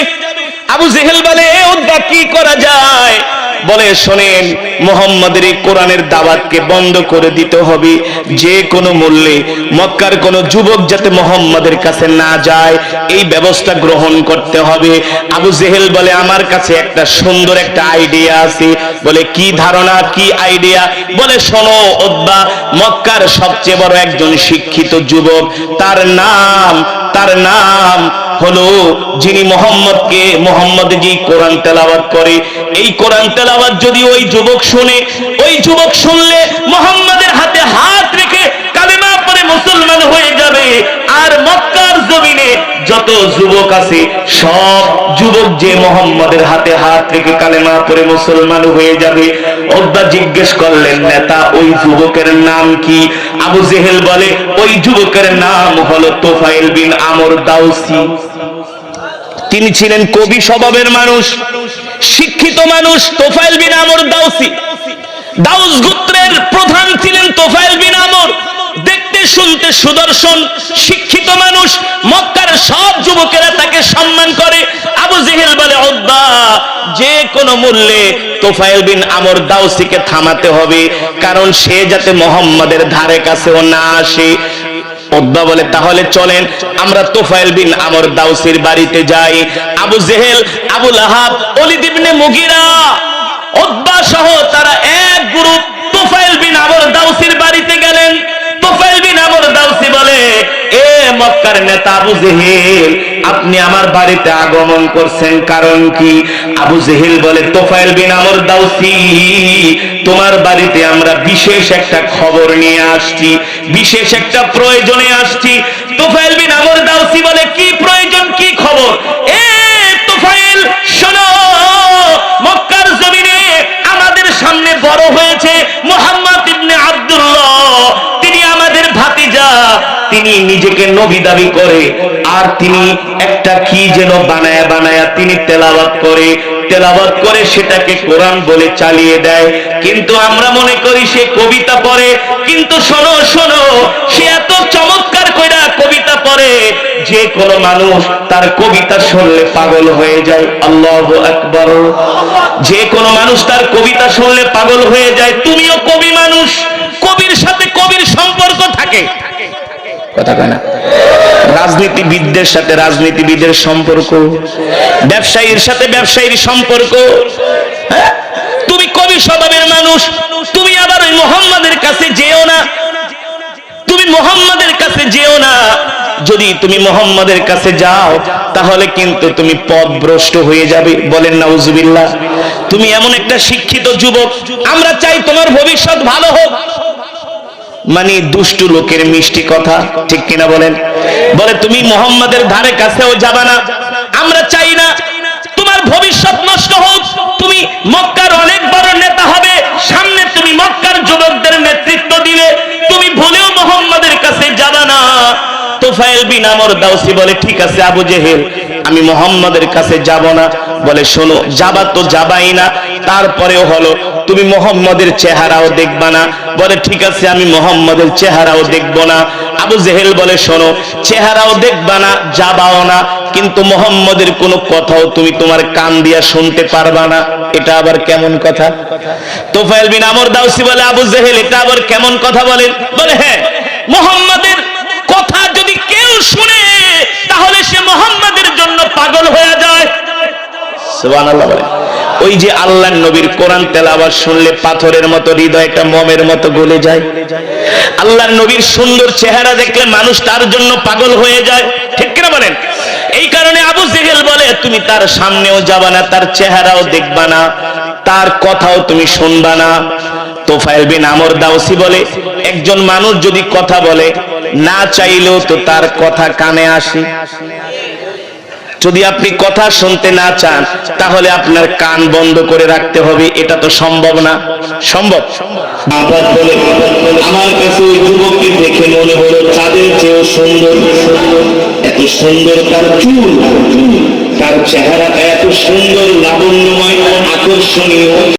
আবু জেহেল বলে, এ উতবা কি করা যায়? বলে, শোনেন, মুহাম্মাদের এই কোরআনের দাওয়াতকে বন্ধ করে দিতে হবে, যে কোনো মূল্যে মক্কার কোন যুবক যাতে মুহাম্মাদের কাছে না যায় এই ব্যবস্থা গ্রহণ করতে হবে। আবু জেহেল বলে, আমার কাছে একটা সুন্দর একটা আইডিয়া আছে। বলে, কি ধারণা, কি আইডিয়া? বলে, শোনো উতবা, মক্কার সবচেয়ে বড় একজন শিক্ষিত যুবক, তার নাম হলো, যিনি মুহাম্মদ যে কোরআন তেলাওয়াত করে, এই কোরআন তেলাওয়াত যদি ওই যুবক শুনে, ওই যুবক শুনলে মুহাম্মাদের হাতে হাত রেখে কালেমা পড়ে মুসলমান হয়ে যাবে। আর মক্কার জমিনে যত যুবক আছে সব যুবক যে মুহাম্মাদের হাতে হাত রেখে কালেমা পড়ে মুসলমান হয়ে যাবে। উতবা জিজ্ঞেস করলেন, নেতা ওই যুবকের নাম কি? আবু জেহেল বলে, ওই যুবকের নাম হলো তোফাইল বিন আমর দাউসি। তিনি ছিলেন কবি স্বভাবের মানুষ, শিক্ষিত মানুষ। তোফাইল বিন আমর দাউসি, দাউস গোত্রের প্রধান ছিলেন তোফাইল বিন আমর। দেখতে শুনতে সুদর্শন, শিক্ষিত মানুষ, মক্কার সব যুবকেরা তাকে সম্মান করে। আবু জেহেল বলে, উতবা যে কোনো মূল্যে তোফাইল বিন আমর দাউসিকে থামাতে হবে, কারণ সে যাতে মুহাম্মাদের ধারে কাছেও না আসে। উতবা বলে, তাহলে চলেন আমরা তোফাইল বিন আমর দাউসির বাড়িতে যাই। আবু জেহেল, আবু লাহাব, ওলীদ ইবনে মুগীরা, উতবা সহ তারা এক গ্রুপ তোফাইল বিন আমর দাউসির বাড়িতে গেলেন। তোফাইল বিন আমর দাউসি বলে, এ মক্কার নেতা আবু জেহেল, আপনি আমার বাড়িতে আগমন করছেন, কারণ কি? আবু জেহেল বলে, তোফাইল বিন আমর দাউসি, তোমার বাড়িতে আমরা বিশেষ একটা খবর নিয়ে আসছি, বিশেষ একটা প্রয়োজনে আসছি। তোফাইল বিন আমর দাউসি বলে, কি প্রয়োজন, কি খবর? এ তোফাইল শোনো, মক্কার জমিনে আমাদের সামনে বড় হয়েছে মুহাম্মদ ইবনে আব্দুল্লাহ, তিনি আমাদের ভাতিজা, তিনি নিজেকে নবী দাবি করে, আর তিনি একটা কি যেন বানায়া তিনি তেলাওয়াত করে সেটাকে কোরআন বলে চালিয়ে দেয়। কিন্তু আমরা মনে করি সে কবিতা পড়ে, কিন্তু শোনো, সে এত চমৎকার কইরা কবিতা পড়ে, যে কোনো মানুষ তার কবিতা শুনলে পাগল হয়ে যায়। আল্লাহু আকবার। যে কোনো মানুষ তার কবিতা শুনলে পাগল হয়ে যায়। তুমিও কবি মানুষ, কবির সাথে কবির সম্পর্ক থাকে, কথা কয় না? রাজনীতিবিদদের সাথে রাজনীতিবিদের সম্পর্ক, ব্যবসায়ীর সাথে ব্যবসায়ীর সম্পর্ক। তুমি কবি স্বভাবের মানুষ, তুমি আবার ওই মুহাম্মাদের কাছে যেও না, তুমি মুহাম্মাদের কাছে যেও না। যদি তুমি মুহাম্মাদের কাছে যাও তাহলে কিন্তু তুমি পথভ্রষ্ট হয়ে যাবে। বলেন নাউজুবিল্লাহ। তুমি এমন একটা শিক্ষিত যুবক, আমরা চাই তোমার ভবিষ্যৎ ভালো হোক। মানে দুষ্টু লোকের মিষ্টি কথা, ঠিক কিনা বলেন? বলে তুমি মুহাম্মাদের ধারে কাছেও যাবে না, আমরা চাই না তোমার ভবিষ্যৎ নষ্ট হোক, তুমি মক্কার অনেক বড় নেতা হবে, সামনে তুমি মক্কার যুবকদের নেতৃত্ব দিবে, তুমি ভুলেও মুহাম্মাদের কাছে যাবে না। তুফাইল বিন আমর দাউসি বলে ঠিক আছে আবু জেহেল, আমি মুহাম্মাদের কাছে যাব না। বলে শোনো, যাবা তো যাবাই না, তারপরেও হলো তুমি মুহাম্মাদের চেহারাও দেখবা না। বলে ঠিক আছে আমি মুহাম্মাদের চেহারাও দেখব না। আবু জেহেল বলে শোনো, চেহারাও দেখবা না, যাবাও না, কিন্তু মুহাম্মাদের কোনো কথাও তুমি তোমার কান দিয়া শুনতে পারবা না। এটা আবার কেমন কথা? তুফাইল বিন আমর দাউসি বলে আবু জেহেল এটা আবার কেমন কথা বলেন? বলে হ্যাঁ, মুহাম্মাদের কথা যদি কেউ শুনে তাহলে সে মুহাম্মাদের জন্য পাগল হয়ে যায়। সুবহানাল্লাহ বলে। ওই যে আল্লাহর নবীর কোরআন তেলাওয়াত শুনলে পাথরের মতো হৃদয়টা মোমের মতো গলে যায়, আল্লাহর নবীর সুন্দর চেহারা দেখলে মানুষ তার জন্য পাগল হয়ে যায়, ঠিক কিনা বলেন? এই কারণে আবু জেহেল বলে তুমি তার সামনেও যাবা না, তার চেহারাও দেখবা না, তার কথাও তুমি শুনবা না। তুফাইল বিন আমর দাউসি বলে একজন মানুষ যদি কথা বলে না চাইলেও তো তার কথা কানে আসে। যদি আপনি কথা শুনতে না চান তাহলে আপনার কান বন্ধ করে রাখতে হবে, এটা তো সম্ভব না। সম্ভব? আমার কাছে ওই যুবককে দেখে মনে হলো চাঁদের চেয়েও সুন্দর, এত সুন্দর তার চুল, তার চেহারাটা এত সুন্দর, লাবণ্যময়, আকর্ষণীয়।